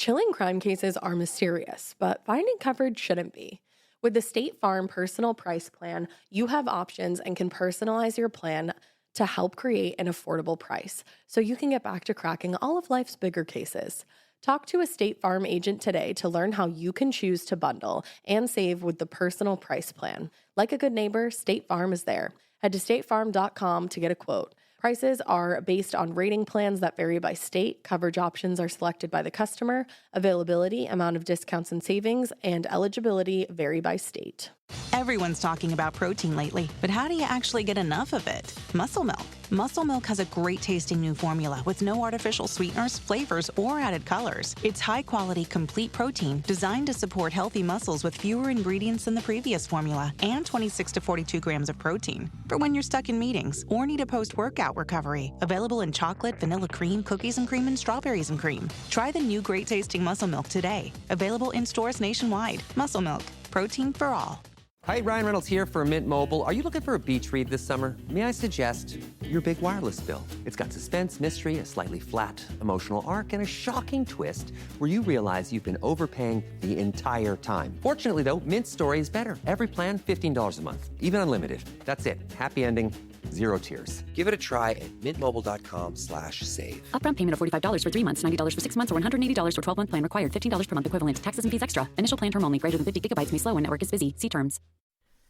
Chilling crime cases are mysterious, but finding coverage shouldn't be. With the State Farm Personal Price Plan, you have options and can personalize your plan to help create an affordable price so you can get back to cracking all of life's bigger cases. Talk to a State Farm agent today to learn how you can choose to bundle and save with the Personal Price Plan. Like a good neighbor, State Farm is there. Head to statefarm.com to get a quote. Prices are based on rating plans that vary by state. Coverage options are selected by the customer. Availability, amount of discounts and savings, and eligibility vary by state. Everyone's talking about protein lately, but how do you actually get enough of it? Muscle Milk. Muscle Milk has a great tasting new formula with no artificial sweeteners, flavors, or added colors. It's high quality, complete protein designed to support healthy muscles with fewer ingredients than the previous formula and 26 to 42 grams of protein for when you're stuck in meetings or need a post-workout recovery. Available in chocolate, vanilla cream, cookies and cream, and strawberries and cream. Try the new great tasting Muscle Milk today. Available in stores nationwide. Muscle Milk. Protein for all. Hi, Ryan Reynolds here for Mint Mobile. Are you looking for a beach read this summer? May I suggest your big wireless bill? It's got suspense, mystery, a slightly flat, emotional arc, and a shocking twist where you realize you've been overpaying the entire time. Fortunately, though, Mint's story is better. Every plan, $15 a month, even unlimited. That's it. Happy ending. Zero tears. Give it a try at mintmobile.com/save. Upfront payment of $45 for 3 months, $90 for 6 months, or $180 for 12-month plan required. $15 per month equivalent. Taxes and fees extra. Initial plan term only. Greater than 50 gigabytes may slow when network is busy. See terms.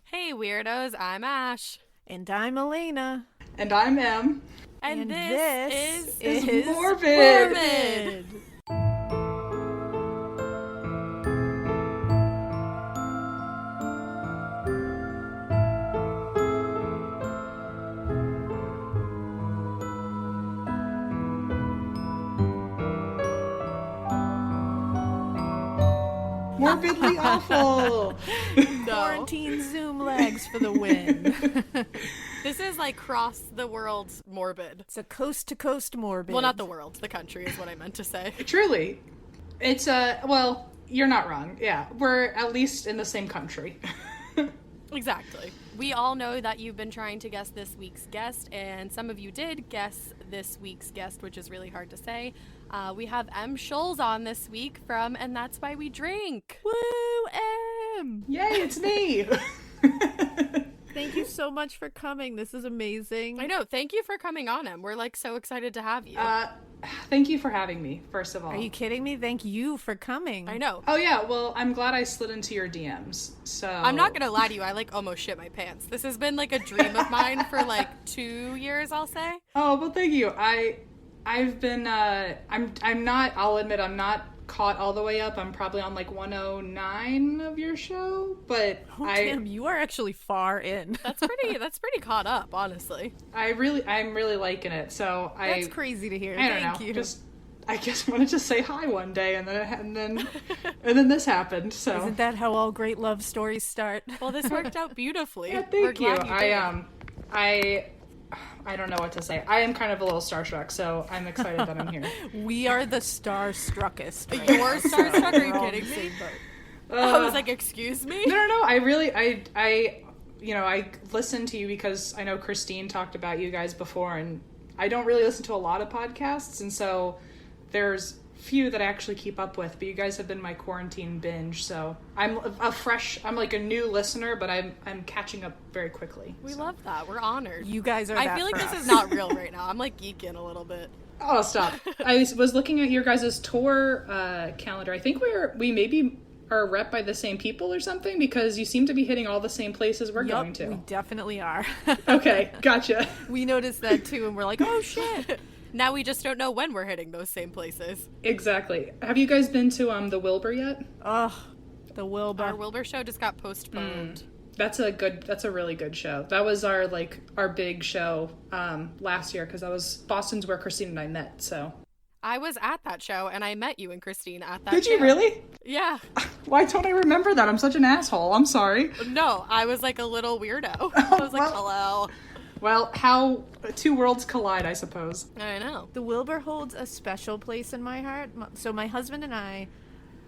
Hey, weirdos. I'm Ash. And I'm Alaina. And I'm Em. And this is Morbid. Morbid. Morbidly awful. Quarantine Zoom legs for the win. This is like cross the world's morbid. It's a coast-to-coast morbid. Well, not the world. The country is what I meant to say. Truly. It's, well, you're not wrong. Yeah, we're at least in the same country. Exactly. We all know that you've been trying to guess this week's guest, and some of you did guess this week's guest, which is really hard to say. We have Em Schulz on this week from And That's Why We Drink. Woo, Em! Yay, it's me! Thank you so much for coming. This is amazing. I know. Thank you for coming on, Em. We're like so excited to have you. Thank you for having me, first of all. Are you kidding me? Thank you for coming. I know. Oh yeah, well, I'm glad I slid into your DMs, so... I'm not gonna lie to you, I like almost shit my pants. This has been like a dream of mine for like 2 years, I'll say. Oh, well, thank you. I've been, I'll admit I'm not caught all the way up. I'm probably on like 109 of your show, but damn, you are actually far in. That's pretty caught up, honestly. I'm really liking it. So that's crazy to hear. Thank you. I just wanted to say hi one day, and then this happened. So isn't that how all great love stories start? Well, this worked out beautifully. Yeah, thank you. I don't know what to say. I am kind of a little starstruck, so I'm excited that I'm here. We are the starstruckest. Right? You're starstruck? Are you kidding me? I was like, excuse me? No. I listened to you because I know Christine talked about you guys before, and I don't really listen to a lot of podcasts, and so there's few that I actually keep up with, but you guys have been my quarantine binge, so I'm like a new listener, but I'm catching up very quickly. We love that. We're honored. You guys are I feel like this is not real right now. I'm like geeking a little bit. Oh, stop. I was looking at your guys' tour calendar. I think we maybe are rep by the same people or something, because you seem to be hitting all the same places we're going to. We definitely are. Okay, gotcha. We noticed that too, and we're like, oh shit. Now we just don't know when we're hitting those same places. Exactly. Have you guys been to the Wilbur yet? Ugh, the Wilbur. Our Wilbur show just got postponed. That's a really good show. That was our big show last year, because that was Boston's where Christine and I met. So I was at that show, and I met you and Christine at that show. Did you really? Yeah. Why don't I remember that? I'm such an asshole. I'm sorry. No, I was like a little weirdo. I was like, hello. Well, how two worlds collide, I suppose. I know. The Wilbur holds a special place in my heart. So my husband and I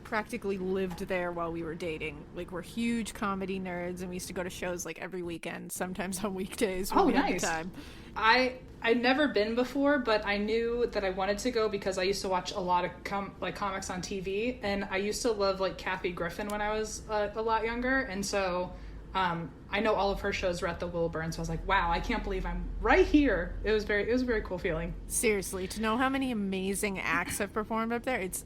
practically lived there while we were dating. Like, we're huge comedy nerds, and we used to go to shows like every weekend, sometimes on weekdays when we had the time. I'd never been before, but I knew that I wanted to go because I used to watch a lot of comics on TV, and I used to love like Kathy Griffin when I was a lot younger, and so I know all of her shows were at the Wilbur, and so I was like, wow, I can't believe I'm right here. It was a very cool feeling. Seriously, to know how many amazing acts have performed up there, it's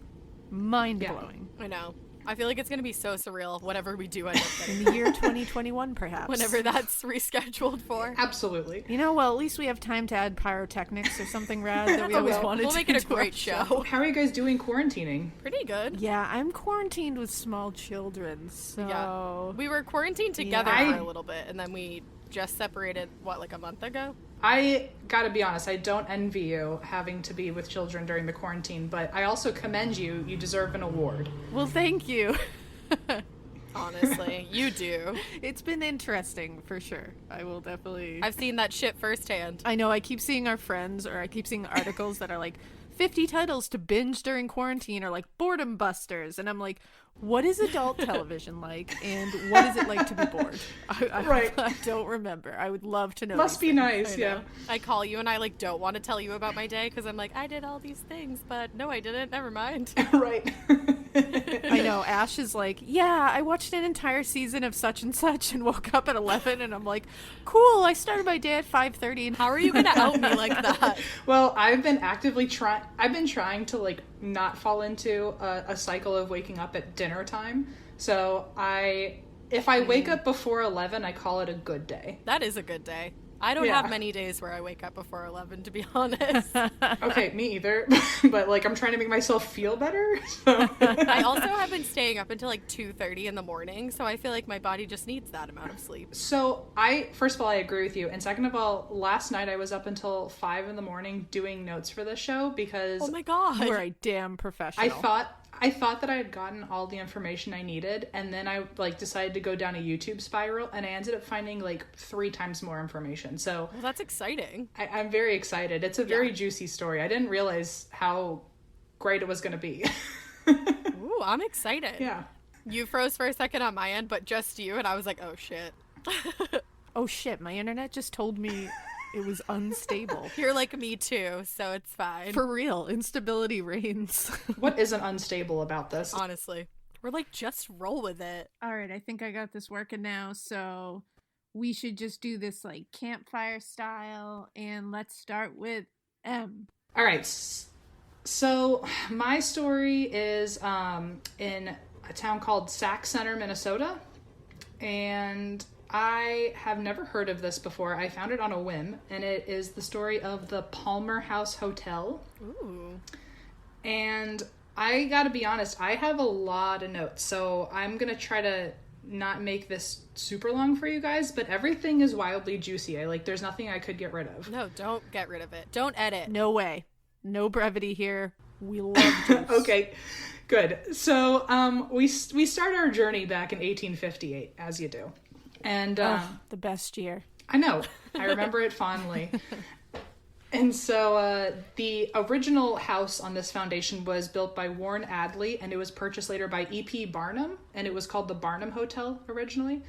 mind-blowing. I know. I feel like it's going to be so surreal, whatever we do end up getting. In the year 2021, perhaps. Whenever that's rescheduled for. Absolutely. Well, at least we have time to add pyrotechnics or something rad that we always wanted to. We'll make it a great show. How are you guys doing quarantining? Pretty good. Yeah, I'm quarantined with small children, so... Yeah. We were quarantined together for a little bit, and then we just separated, like a month ago? I gotta be honest, I don't envy you having to be with children during the quarantine, but I also commend you. You deserve an award. Well, thank you. Honestly, you do. It's been interesting, for sure. I will definitely... I've seen that shit firsthand. I know, I keep seeing our friends, or I keep seeing articles that are like, 50 titles to binge during quarantine, or like boredom busters, and I'm like, what is adult television like, and what is it like to be bored? I don't remember. I would love to know. Must be nice, yeah. I call you and I like don't want to tell you about my day because I'm like, I did all these things, but no, I didn't. Never mind. Right. I know. Ash is like, yeah, I watched an entire season of such and such and woke up at 11, and I'm like, cool. I started my day at 5:30. And how are you gonna out me like that? Well, I've been actively trying to like not fall into a cycle of waking up at dinner time. So if I wake up before 11, I call it a good day. That is a good day. I don't have many days where I wake up before 11, to be honest. Okay, me either. But like, I'm trying to make myself feel better. So. I also have been staying up until like 2:30 in the morning, so I feel like my body just needs that amount of sleep. So first of all, I agree with you. And second of all, last night I was up until 5 in the morning doing notes for this show because... Oh my God. You are a damn professional. I thought that I had gotten all the information I needed, and then I like decided to go down a YouTube spiral, and I ended up finding like 3 times more information. So well, that's exciting. I'm very excited. It's a very juicy story. I didn't realize how great it was going to be. Ooh, I'm excited. Yeah. You froze for a second on my end, but just you, and I was like, oh shit. Oh shit, my internet just told me it was unstable. You're like me too, so it's fine. For real, instability reigns. What isn't unstable about this? Honestly. We're like, just roll with it. All right, I think I got this working now, so we should just do this like campfire style, and let's start with Em. All right. So my story is in a town called Sac Center, Minnesota, and I have never heard of this before. I found it on a whim, and it is the story of the Palmer House Hotel. Ooh. And I gotta be honest, I have a lot of notes, so I'm gonna try to not make this super long for you guys, but everything is wildly juicy. There's nothing I could get rid of. No, don't get rid of it. Don't edit. No way. No brevity here. We love juice. Okay, good. So we start our journey back in 1858, as you do. And the best year. I know. I remember it fondly. And so the original house on this foundation was built by Warren Adley, and it was purchased later by E.P. Barnum, and it was called the Barnum Hotel originally.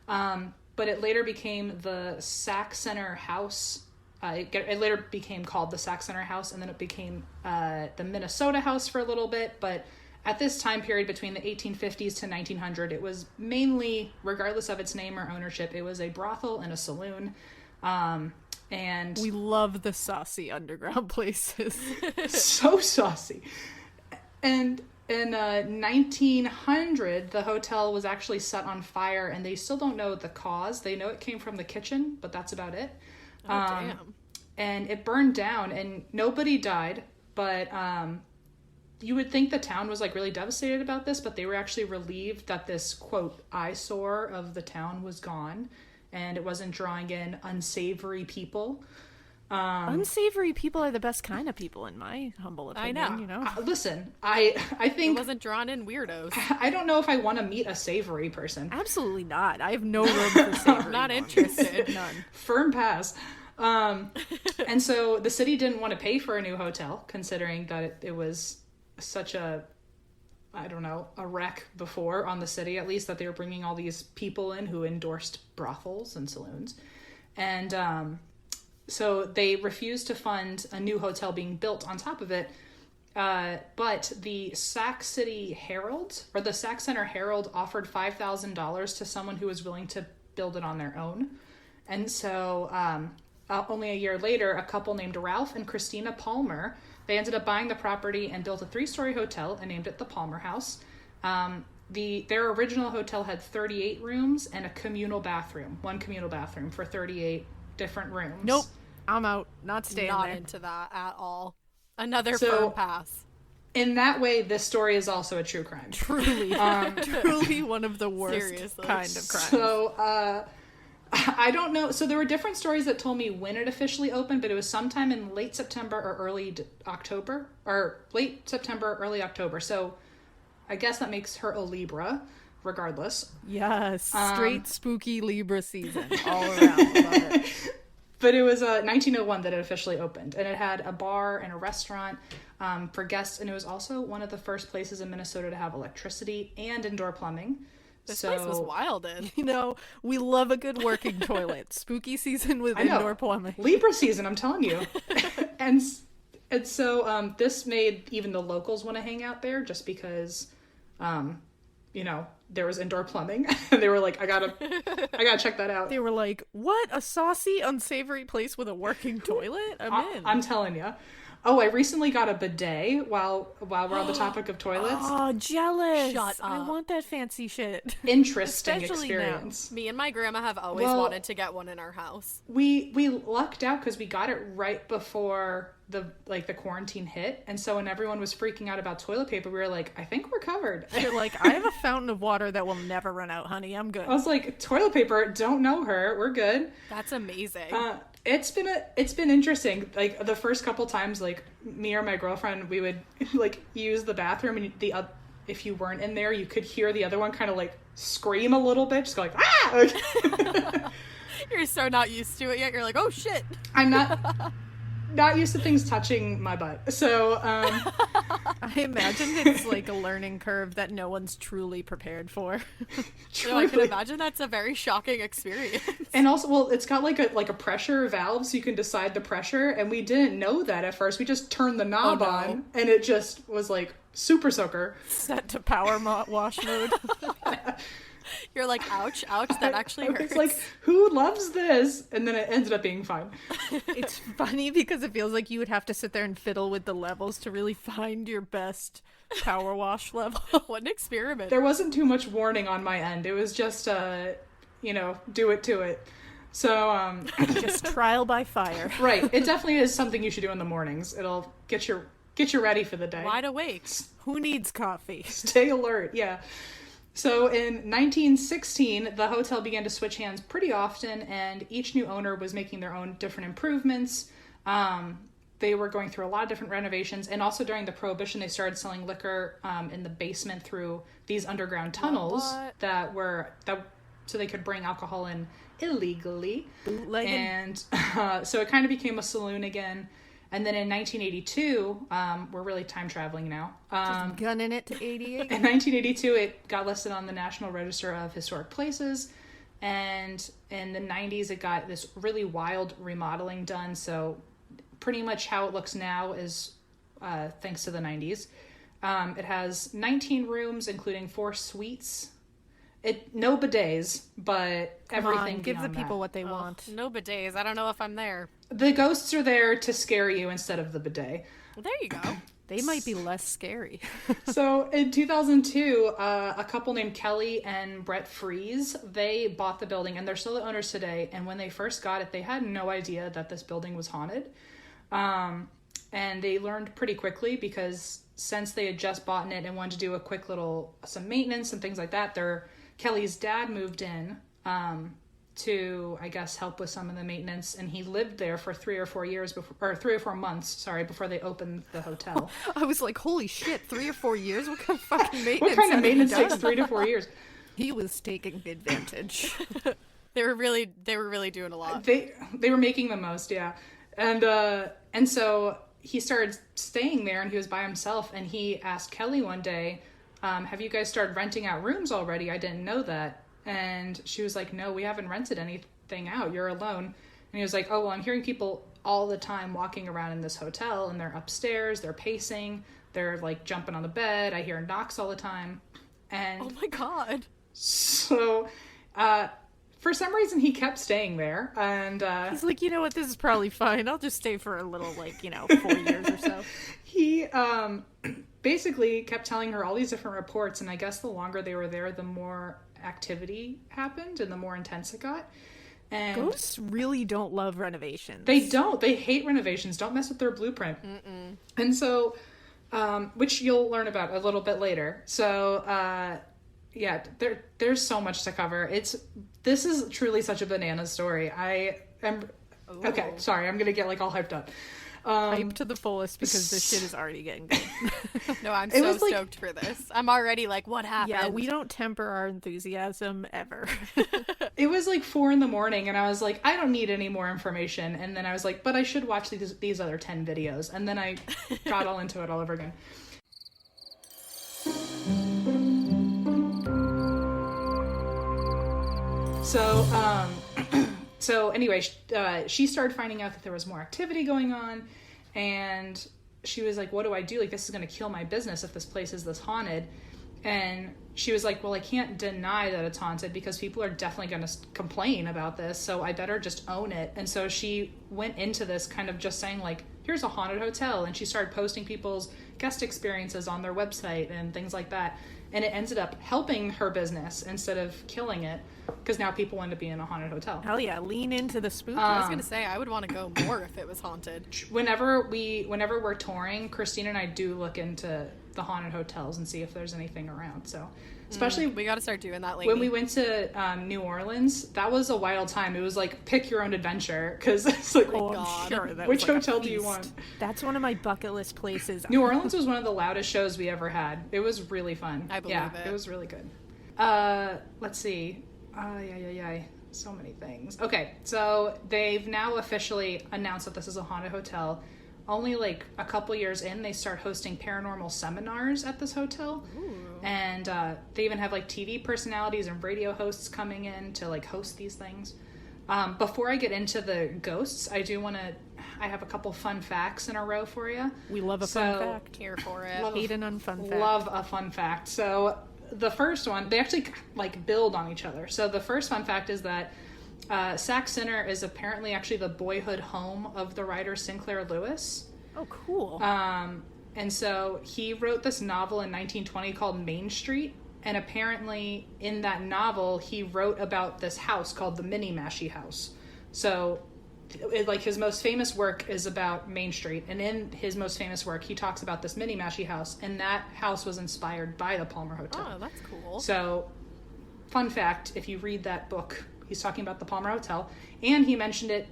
But it later became the Sac Center House. It later became called the Sac Center House, and then it became the Minnesota House for a little bit. But at this time period between the 1850s to 1900, it was mainly, regardless of its name or ownership, it was a brothel and a saloon. And we love the saucy underground places. So saucy. And in 1900, the hotel was actually set on fire, and they still don't know the cause. They know it came from the kitchen, but that's about it. Oh, damn. And it burned down, and nobody died, but you would think the town was like really devastated about this, but they were actually relieved that this, quote, eyesore of the town was gone, and it wasn't drawing in unsavory people. Unsavory people are the best kind of people, in my humble opinion. I know. You know? Listen, I think... It wasn't drawn in weirdos. I don't know if I want to meet a savory person. Absolutely not. I have no room for savory. Not interested. None. Firm pass. And so the city didn't want to pay for a new hotel, considering that it was such a wreck before on the city, at least, that they were bringing all these people in who endorsed brothels and saloons. And so they refused to fund a new hotel being built on top of it. But the Sac City Herald, or the Sac Center Herald, offered $5,000 to someone who was willing to build it on their own. And so only a year later, a couple named Ralph and Christina Palmer, they ended up buying the property and built a 3-story hotel and named it the Palmer House. Their original hotel had 38 rooms and a communal bathroom, one communal bathroom for 38 different rooms. Nope. I'm out. Not staying Not there. into that at all. Another firm pass. In that way, this story is also a true crime. Truly. Truly one of the worst Seriously. kind of crimes. So, I don't know. So there were different stories that told me when it officially opened, but it was sometime in late September or early October. Or late September, early October. So I guess that makes her a Libra, regardless. Yes. Straight spooky Libra season all around. Love it. But it was 1901 that it officially opened, and it had a bar and a restaurant for guests, and it was also one of the first places in Minnesota to have electricity and indoor plumbing. This place was wild in. You know, we love a good working toilet. Spooky season with indoor plumbing. Libra season, I'm telling you. and so this made even the locals want to hang out there just because, there was indoor plumbing. They were like, I gotta check that out. They were like, what? A saucy, unsavory place with a working toilet? I'm in. I'm telling you. Oh, I recently got a bidet while we're on the topic of toilets. Oh, jealous. Shut up. I want that fancy shit. Interesting Especially experience. Me and my grandma have always wanted to get one in our house. We lucked out because we got it right before the quarantine hit, and so when everyone was freaking out about toilet paper, we were like, I think we're covered. You're like, I have a fountain of water that will never run out, honey. I'm good. I was like, toilet paper, don't know her, we're good. That's amazing. It's been interesting. Like the first couple times, like me or my girlfriend, we would like use the bathroom, and if you weren't in there, you could hear the other one kind of like scream a little bit, just go like, ah. You're so not used to it yet. You're like, oh shit. I'm not used to things touching my butt, so I imagine it's like a learning curve that no one's truly prepared for. I can imagine that's a very shocking experience. And also, well, it's got like a pressure valve, so you can decide the pressure, and we didn't know that at first. We just turned the knob on, and it just was like super soaker. Set to power wash mode. You're like, ouch, that actually hurts. It's like, who loves this? And then it ended up being fine. It's funny because it feels like you would have to sit there and fiddle with the levels to really find your best power wash level. What an experiment. There wasn't too much warning on my end. It was just, do it to it. So, just trial by fire. Right. It definitely is something you should do in the mornings. It'll get you ready for the day. Wide awake. Who needs coffee? Stay alert. Yeah. So in 1916, the hotel began to switch hands pretty often, and each new owner was making their own different improvements. They were going through a lot of different renovations, and also during the Prohibition, they started selling liquor in the basement through these underground tunnels so they could bring alcohol in illegally. Bootlegging. And so it kind of became a saloon again. And then in 1982, we're really time traveling now. Just gunning it to 88. In 1982, it got listed on the National Register of Historic Places. And in the 90s, it got this really wild remodeling done. So pretty much how it looks now is thanks to the 90s. It has 19 rooms, including 4 suites. No bidets, but everything. Give the people what they want. No bidets. I don't know if I'm there. The ghosts are there to scare you instead of the bidet. Well, there you go. They might be less scary. So in 2002, a couple named Kelley and Brett Freeze, they bought the building, and they're still the owners today. And when they first got it, they had no idea that this building was haunted. And they learned pretty quickly because since they had just bought it and wanted to do a quick some maintenance and things like that, Kelley's dad moved in to, I guess, help with some of the maintenance, and he lived there for 3 or 4 months, before they opened the hotel. I was like, holy shit, 3 or 4 years? What kind of fucking maintenance? What kind of maintenance takes 3 to 4 years? He was taking advantage. They were really doing a lot. They were making the most, yeah. And so he started staying there, and he was by himself, and he asked Kelley one day, have you guys started renting out rooms already? I didn't know that. And she was like, no, we haven't rented anything out. You're alone. And he was like, oh, well, I'm hearing people all the time walking around in this hotel, and they're upstairs, they're pacing, they're like jumping on the bed. I hear knocks all the time. And Oh my God. so, for some reason, he kept staying there. And He's like, you know what, this is probably fine. I'll just stay for a little, 4 years or so. he basically kept telling her all these different reports. And I guess the longer they were there, the more activity happened and the more intense it got. And Ghosts really don't love renovations. they don't. They hate renovations. Don't mess with their blueprint. Mm-mm. And so, which you'll learn about a little bit later. So, yeah, there's so much to cover. This is truly such a banana story. Okay, sorry, I'm gonna get all hyped up. Hype to the fullest because this shit is already getting good. No, I'm so stoked for this. I'm already what happened? Yeah, we don't temper our enthusiasm ever. It was 4 a.m, and I was like, I don't need any more information. And then I was like, but I should watch these other 10 videos. And then I got all into it all over again. So anyway, she started finding out that there was more activity going on, and she was like, what do I do? This is going to kill my business if this place is this haunted. And she was like, well, I can't deny that it's haunted because people are definitely going to complain about this, so I better just own it. And so she went into this kind of just saying here's a haunted hotel, and she started posting people's guest experiences on their website and things like that. And it ended up helping her business instead of killing it, because now people want to be in a haunted hotel. Hell yeah, lean into the spooky. I was gonna say I would want to go more if it was haunted. Whenever we're touring, Christine and I do look into the haunted hotels and see if there's anything around. So, especially we got to start doing that. When we went to New Orleans, that was a wild time. It was pick your own adventure, because it's I'm sure that which was hotel do you want? That's one of my bucket list places. New Orleans was one of the loudest shows we ever had. It was really fun. I believe it. It was really good. Let's see. So many things. Okay, so they've now officially announced that this is a haunted hotel. Only a couple years in, they start hosting paranormal seminars at this hotel. Ooh. And they even have TV personalities and radio hosts coming in to host these things. Before I get into the ghosts, I have a couple fun facts in a row for you. We love a fun fact. Here for it. Aidan on fun fact. Love a fun fact. So the first one, they actually build on each other. So the first fun fact is that Sac Center is apparently actually the boyhood home of the writer Sinclair Lewis. Oh, cool. And so he wrote this novel in 1920 called Main Street. And apparently in that novel, he wrote about this house called the Minnie-Mashie House. So his most famous work is about Main Street. And in his most famous work, he talks about this Minnie-Mashie House. And that house was inspired by the Palmer Hotel. Oh, that's cool. So, fun fact, if you read that book, he's talking about the Palmer Hotel. And he mentioned it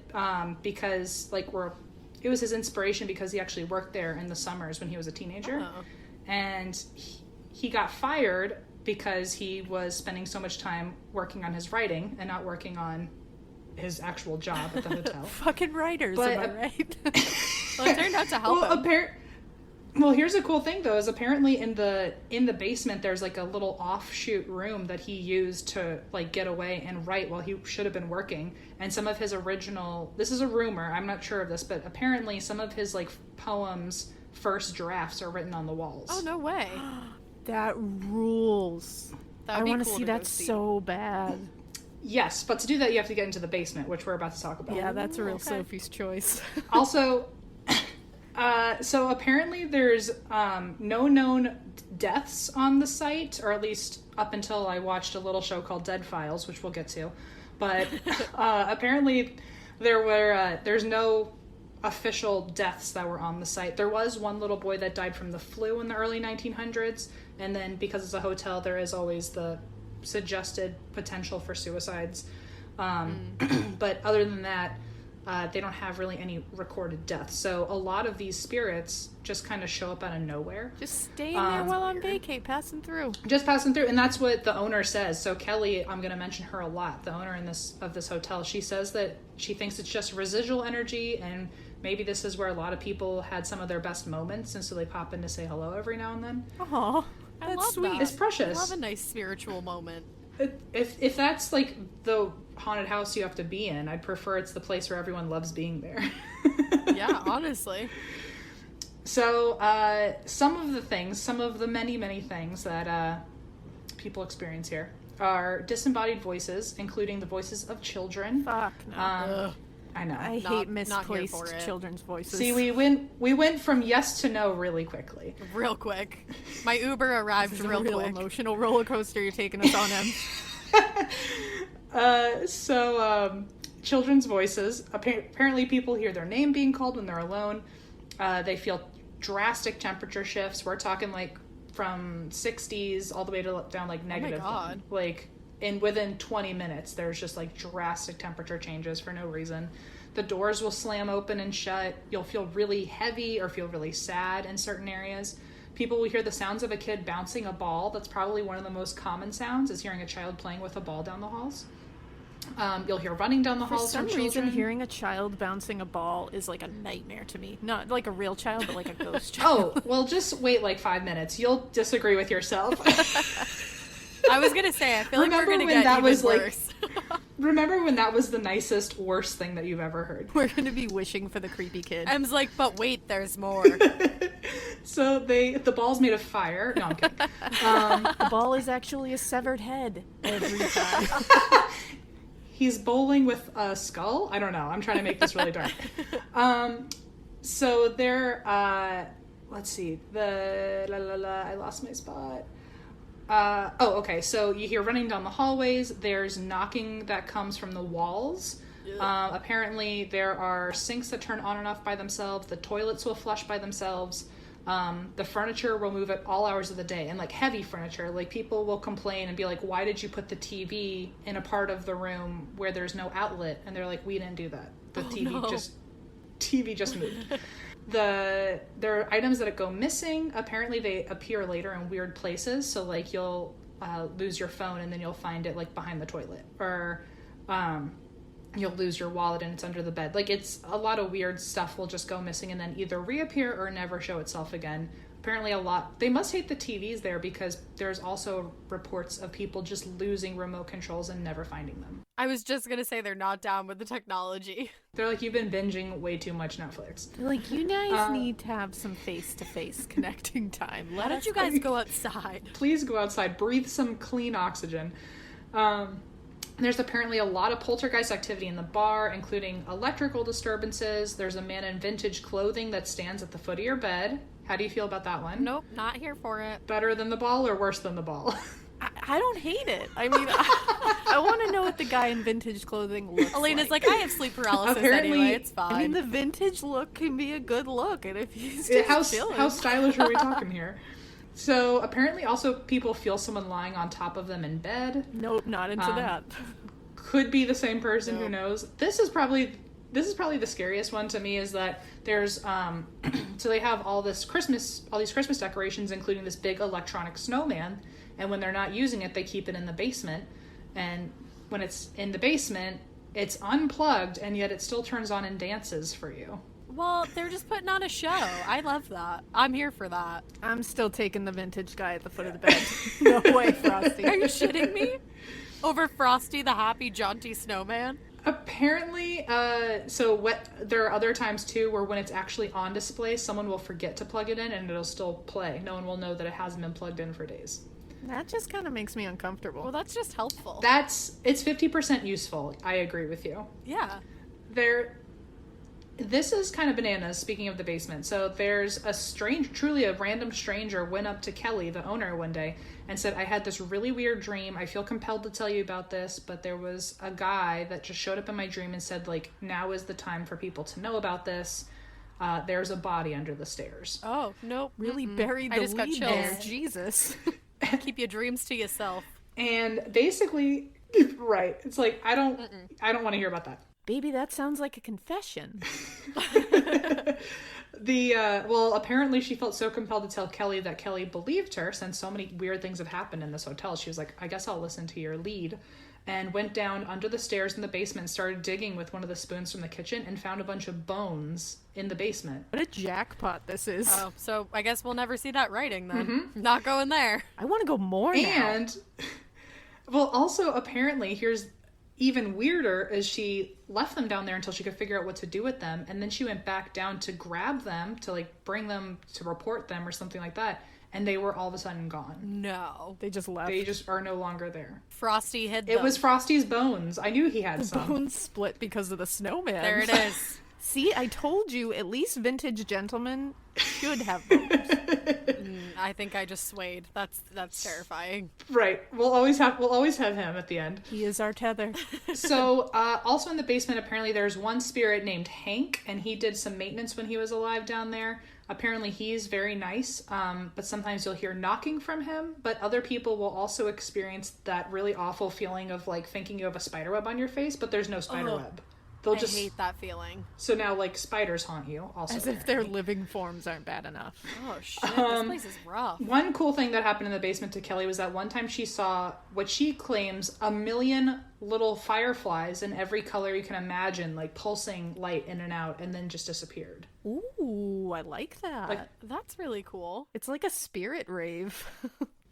because, it was his inspiration because he actually worked there in the summers when he was a teenager. Oh. And he got fired because he was spending so much time working on his writing and not working on his actual job at the hotel. Fucking writers, am I right? Well, it turned out to help him. Well, here's a cool thing though, is apparently in the basement there's a little offshoot room that he used to get away and write while he should have been working. And some of his original, this is a rumor, I'm not sure of this, but apparently some of his poems first drafts are written on the walls. Oh, no way. That rules. I want to see that so bad. Yes, but to do that you have to get into the basement, which we're about to talk about. Yeah, that's a real Sophie's choice. Also, so apparently there's no known deaths on the site, or at least up until I watched a little show called Dead Files, which we'll get to. But apparently there's no official deaths that were on the site. There was one little boy that died from the flu in the early 1900s, and then because it's a hotel, there is always the suggested potential for suicides. But other than that, they don't have really any recorded deaths. So a lot of these spirits just kind of show up out of nowhere. Just staying there while on vacay, passing through. Just passing through, and that's what the owner says. So Kelley, I'm going to mention her a lot, the owner of this hotel. She says that she thinks it's just residual energy, and maybe this is where a lot of people had some of their best moments, and so they pop in to say hello every now and then. Aww, I love that's sweet. That. It's precious. I love a nice spiritual moment. If that's like the haunted house you have to be in, I'd prefer it's the place where everyone loves being there. Yeah, honestly. So some of the many things that people experience here are disembodied voices, including the voices of children. Fuck no. I know. I hate misplaced children's voices. See, we went from yes to no really quickly. Real quick. My Uber arrived real quick. Emotional roller coaster you're taking us on, Em. Children's voices. Apparently people hear their name being called when they're alone. They feel drastic temperature shifts. We're talking like from 60s all the way to down like negative. Oh my God. Like within 20 minutes, there's just like drastic temperature changes for no reason. The doors will slam open and shut. You'll feel really heavy or feel really sad in certain areas. People will hear the sounds of a kid bouncing a ball. That's probably one of the most common sounds, is hearing a child playing with a ball down the halls. You'll hear running down the halls from children. For some reason, hearing a child bouncing a ball is like a nightmare to me. Not like a real child, but like a ghost child. Oh, well, just wait like 5 minutes. You'll disagree with yourself. I was going to say, I feel like we're going to get even worse. Remember when that was the nicest, worst thing that you've ever heard? We're going to be wishing for the creepy kid. Em's like, but wait, there's more. So the ball's made of fire. No, I'm kidding. The ball is actually a severed head every time. He's bowling with a skull? I don't know. I'm trying to make this really dark. So there, let's see. I lost my spot. Okay. So you hear running down the hallways. There's knocking that comes from the walls. Apparently there are sinks that turn on and off by themselves. The toilets will flush by themselves. The furniture will move at all hours of the day, and like heavy furniture, like people will complain and be like, why did you put the TV in a part of the room where there's no outlet? And they're like, we didn't do that. The TV just moved. There are items that go missing. Apparently they appear later in weird places. So like you'll lose your phone and then you'll find it like behind the toilet, or you'll lose your wallet and it's under the bed. Like, it's a lot of weird stuff will just go missing and then either reappear or never show itself again. Apparently they must hate the TVs there, because there's also reports of people just losing remote controls and never finding them. I was just going to say they're not down with the technology. They're like, you've been binging way too much Netflix. They're like, you guys need to have some face-to-face connecting time. Why don't you guys go outside? Please go outside. Breathe some clean oxygen. There's apparently a lot of poltergeist activity in the bar, including electrical disturbances. There's a man in vintage clothing that stands at the foot of your bed. How do you feel about that one? Nope, not here for it. Better than the ball or worse than the ball? I don't hate it. I mean, I want to know what the guy in vintage clothing looks Alaina's like, I have sleep paralysis anyway, it's fine. I mean, the vintage look can be a good look, and if he's chilling. How stylish are we talking here? So apparently also people feel someone lying on top of them in bed. Nope, not into that. Could be the same person, who knows. This is probably the scariest one to me, is that there's so they have all these Christmas decorations, including this big electronic snowman, and when they're not using it, they keep it in the basement. And when it's in the basement, it's unplugged, and yet it still turns on and dances for you. Well, they're just putting on a show. I love that. I'm here for that. I'm still taking the vintage guy at the foot of the bed. No way, Frosty. Are you shitting me? Over Frosty, the happy, jaunty snowman? Apparently, there are other times too where when it's actually on display, someone will forget to plug it in and it'll still play. No one will know that it hasn't been plugged in for days. That just kind of makes me uncomfortable. Well, that's just helpful. It's 50% useful. I agree with you. Yeah. This is kind of bananas, speaking of the basement. So there's truly a random stranger went up to Kelley, the owner, one day and said, I had this really weird dream. I feel compelled to tell you about this, but there was a guy that just showed up in my dream and said, like, now is the time for people to know about this. There's a body under the stairs. Oh, nope. Really buried the lead lead there. Jesus. Keep your dreams to yourself. And basically, right. It's like, I don't want to hear about that. Baby, that sounds like a confession. Apparently she felt so compelled to tell Kelley that Kelley believed her, since so many weird things have happened in this hotel. She was like, I guess I'll listen to your lead. And went down under the stairs in the basement and started digging with one of the spoons from the kitchen and found a bunch of bones in the basement. What a jackpot this is. Oh, so I guess we'll never see that writing then. Mm-hmm. Not going there. I want to go more now. And Well, also, apparently, here's even weirder, is she left them down there until she could figure out what to do with them, and then she went back down to grab them, to, like, bring them to report them or something like that, and they were all of a sudden gone. No. They just left. They just are no longer there. Frosty hid them. It was Frosty's bones. I knew he had some. Bones split because of the snowman. There it is. See, I told you, at least vintage gentlemen should have bones. I think I just swayed. That's terrifying. Right. We'll always have him at the end. He is our tether. So, also in the basement, apparently there's one spirit named Hank, and he did some maintenance when he was alive down there. Apparently he's very nice, but sometimes you'll hear knocking from him, but other people will also experience that really awful feeling of, like, thinking you have a spider web on your face, but there's no spider web. They'll just hate that feeling. So now, like, spiders haunt you also. As if their living forms aren't bad enough. Oh, shit. This place is rough. One cool thing that happened in the basement to Kelley was that one time she saw what she claims 1 million little fireflies in every color you can imagine, like pulsing light in and out, and then just disappeared. Ooh, I like that. Like, That's really cool. it's like a spirit rave.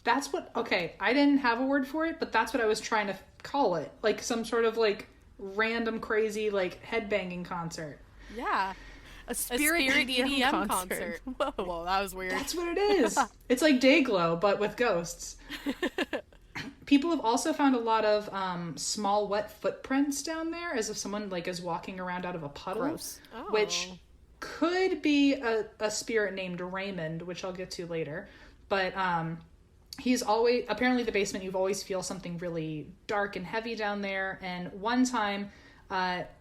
that's what, okay, I didn't have a word for it, but that's what I was trying to call it. Like some sort of, like, random crazy, like, headbanging concert. Yeah. A spirit EDM concert. Whoa, that was weird. That's what it is. It's like Dayglow, but with ghosts. People have also found a lot of small wet footprints down there, as if someone, like, is walking around out of a puddle. Gross. Which could be a spirit named Raymond, which I'll get to later. But he's always, apparently the basement, you always feel something really dark and heavy down there. And one time,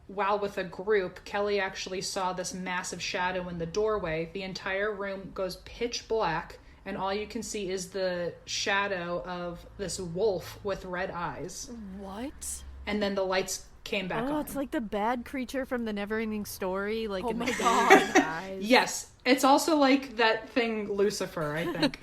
while with a group, Kelley actually saw this massive shadow in the doorway. The entire room goes pitch black, and all you can see is the shadow of this wolf with red eyes. What? And then the lights came back on. It's like the bad creature from the Neverending Story. Like, Oh in my the God. eyes. Yes. It's also like that thing Lucifer, I think.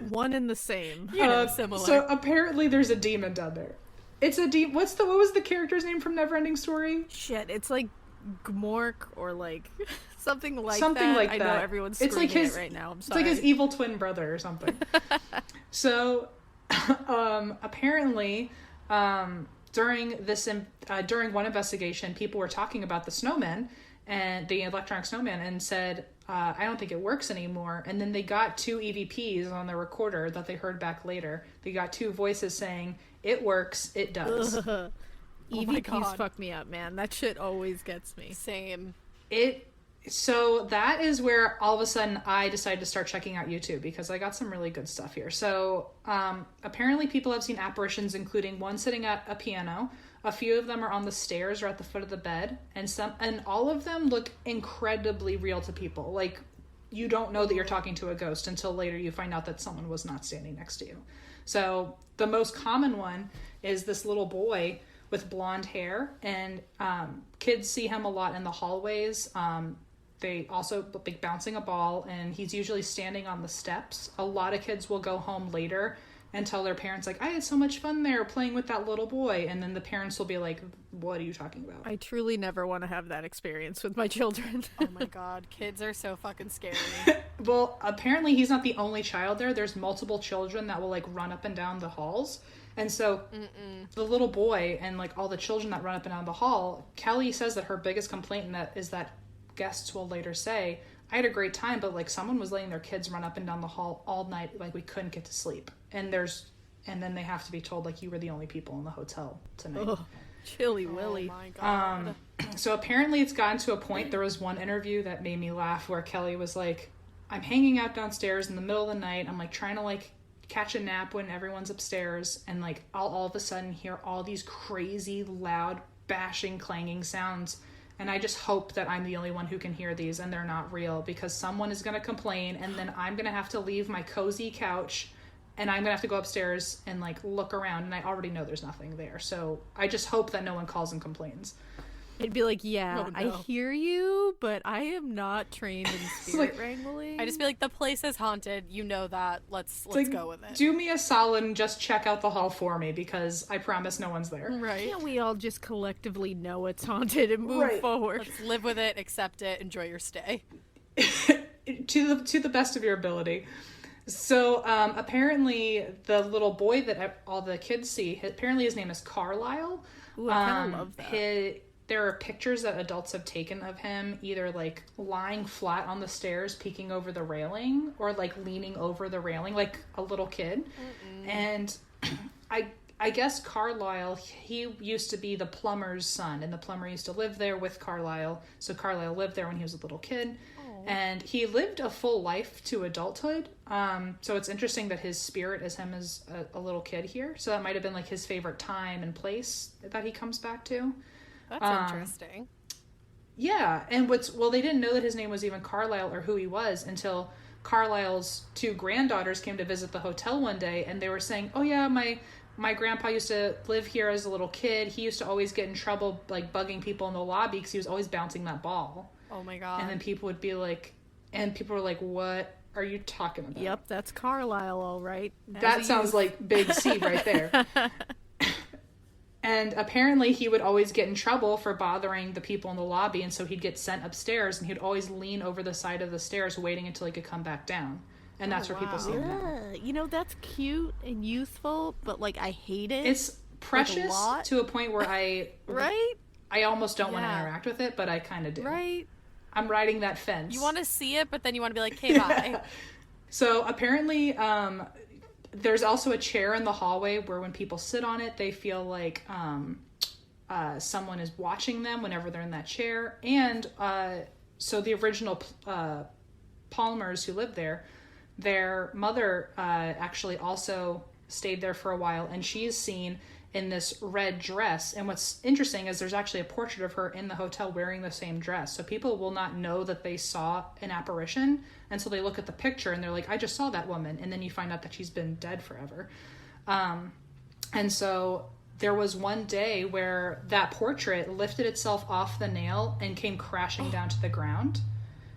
One and the same. Similar. So apparently there's a demon down there. It's a demon. What was the character's name from Neverending Story? Shit, it's like Gmork or like something like Something that. like I that. know everyone's It's like screaming his- it right now. I'm It's sorry. like his evil twin brother or something. So, apparently, during one investigation, people were talking about the snowman and the electronic snowman, and said, I don't think it works anymore. And then they got 2 EVPs on the recorder that they heard back later. They got 2 voices saying, "It works, it does." EVPs God. fuck me up, man. That shit always gets me. Same. So that is where all of a sudden I decided to start checking out YouTube, because I got some really good stuff here. So apparently people have seen apparitions, including one sitting at a piano. A few of them are on the stairs or at the foot of the bed, and all of them look incredibly real to people. Like, you don't know that you're talking to a ghost until later you find out that someone was not standing next to you. So the most common one is this little boy with blonde hair, and kids see him a lot in the hallways. They also, like, bouncing a ball, and he's usually standing on the steps. A lot of kids will go home later and tell their parents, like, I had so much fun there playing with that little boy. And then the parents will be like, what are you talking about? I truly never want to have that experience with my children. Oh my God. Kids are so fucking scary. Well, apparently he's not the only child there. There's multiple children that will, like, run up and down the halls. And so the little boy and, like, all the children that run up and down the hall, Kelley says that her biggest complaint is that guests will later say, I had a great time, but, like, someone was letting their kids run up and down the hall all night, like, we couldn't get to sleep. And then they have to be told, like, you were the only people in the hotel tonight. Ugh, Chilly Willy. Oh my God. So apparently it's gotten to a point, there was one interview that made me laugh where Kelley was like, I'm hanging out downstairs in the middle of the night, I'm, like, trying to, like, catch a nap when everyone's upstairs, and, like, I'll all of a sudden hear all these crazy, loud, bashing, clanging sounds. And I just hope that I'm the only one who can hear these and they're not real, because someone is going to complain, and then I'm going to have to leave my cozy couch and I'm going to have to go upstairs and, like, look around, and I already know there's nothing there. So I just hope that no one calls and complains. It'd be like, yeah, Oh, no. I hear you, but I am not trained in spirit wrangling. I just feel like the place is haunted. You know that. Let's Like, go with it. do me a solid and just check out the hall for me, because I promise no one's there. Right. Can't we all just collectively know it's haunted and move Right. forward? Let's live with it, accept it, enjoy your stay. To the best of your ability. So apparently the little boy that all the kids see, apparently his name is Carlisle. Ooh, I kind of love that. There are pictures that adults have taken of him either like lying flat on the stairs peeking over the railing or like leaning over the railing like a little kid. And I guess Carlisle, he used to be the plumber's son, and the plumber used to live there with Carlisle. So Carlisle lived there when he was a little kid. And he lived a full life to adulthood. So it's interesting that his spirit is him as a little kid here. So that might have been like his favorite time and place that he comes back to. That's interesting. Yeah. And they didn't know that his name was even Carlisle or who he was until Carlisle's 2 granddaughters came to visit the hotel one day, and they were saying, oh yeah, my grandpa used to live here as a little kid. He used to always get in trouble like bugging people in the lobby because he was always bouncing that ball. Oh my God. And then people would be like, and people were like, what are you talking about? Yep, that's Carlisle, all right. That sounds like Big C right there. And apparently he would always get in trouble for bothering the people in the lobby, and so he'd get sent upstairs, and he'd always lean over the side of the stairs waiting until he could come back down. And that's where people see him now. You know, that's cute and youthful, but like I hate it. It's precious to a point where right? I almost don't want to interact with it, but I kind of do. Right. I'm riding that fence. You want to see it, but then you want to be like, hey, bye. So apparently there's also a chair in the hallway where when people sit on it, they feel like someone is watching them whenever they're in that chair. And so the original Palmers who lived there, their mother actually also stayed there for a while, and she's seen in this red dress. And what's interesting is there's actually a portrait of her in the hotel wearing the same dress. So people will not know that they saw an apparition until they look at the picture and they're like, I just saw that woman. And then you find out that she's been dead forever. And so there was one day where that portrait lifted itself off the nail and came crashing down to the ground.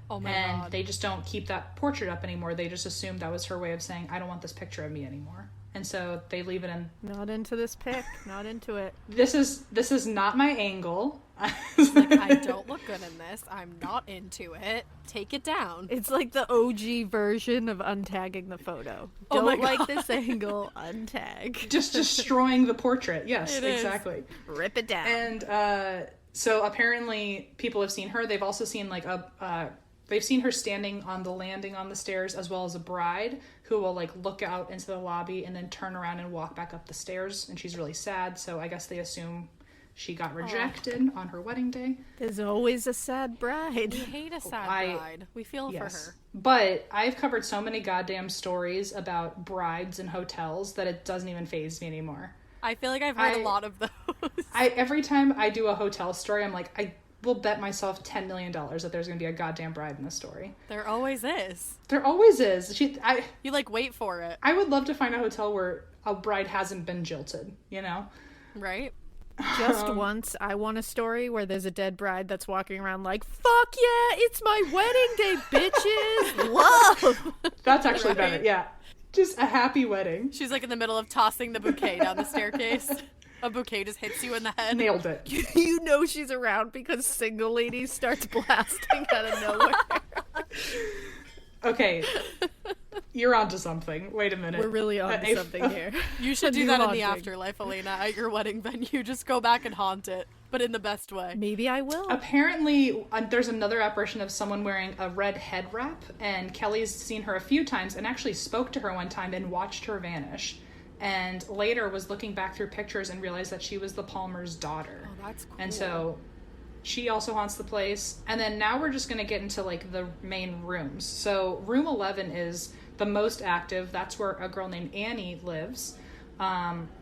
Oh my God. God. They just don't keep that portrait up anymore. They just assumed that was her way of saying, I don't want this picture of me anymore. And so they leave it in. Not into this pic. Not into it. This is not my angle. Like, I don't look good in this. I'm not into it. Take it down. It's like the OG version of untagging the photo. Oh my Don't like God. this angle, untag. Just destroying the portrait. Yes, It is. exactly. Rip it down. And so apparently people have seen her. They've also seen like they've seen her standing on the landing on the stairs, as well as a bride who will like look out into the lobby and then turn around and walk back up the stairs. And she's really sad. So I guess they assume she got rejected on her wedding day. There's always a sad bride. We hate a sad bride. We feel for her. But I've covered so many goddamn stories about brides in hotels that it doesn't even faze me anymore. I feel like I've heard a lot of those. Every time I do a hotel story, I'm like, I will bet myself $10 million that there's going to be a goddamn bride in this story. There always is. There always is. You like wait for it. I would love to find a hotel where a bride hasn't been jilted, you know? Right? Just once, I want a story where there's a dead bride that's walking around like, fuck yeah, it's my wedding day, bitches! Love! That's actually better, yeah. Just a happy wedding. She's like in the middle of tossing the bouquet down the staircase. A bouquet just hits you in the head. Nailed it. You know she's around because Single Lady starts blasting out of nowhere. Okay. You're onto something. Wait a minute. We're really onto something here. You should do that in the afterlife, Alaina, at your wedding venue. Just go back and haunt it, but in the best way. Maybe I will. Apparently, there's another apparition of someone wearing a red head wrap, and Kelley's seen her a few times and actually spoke to her one time and watched her vanish. And later was looking back through pictures and realized that she was the Palmer's daughter. Oh, that's cool. And so she also haunts the place. And then now we're just going to get into like the main rooms. So room 11 is the most active. That's where a girl named Annie lives.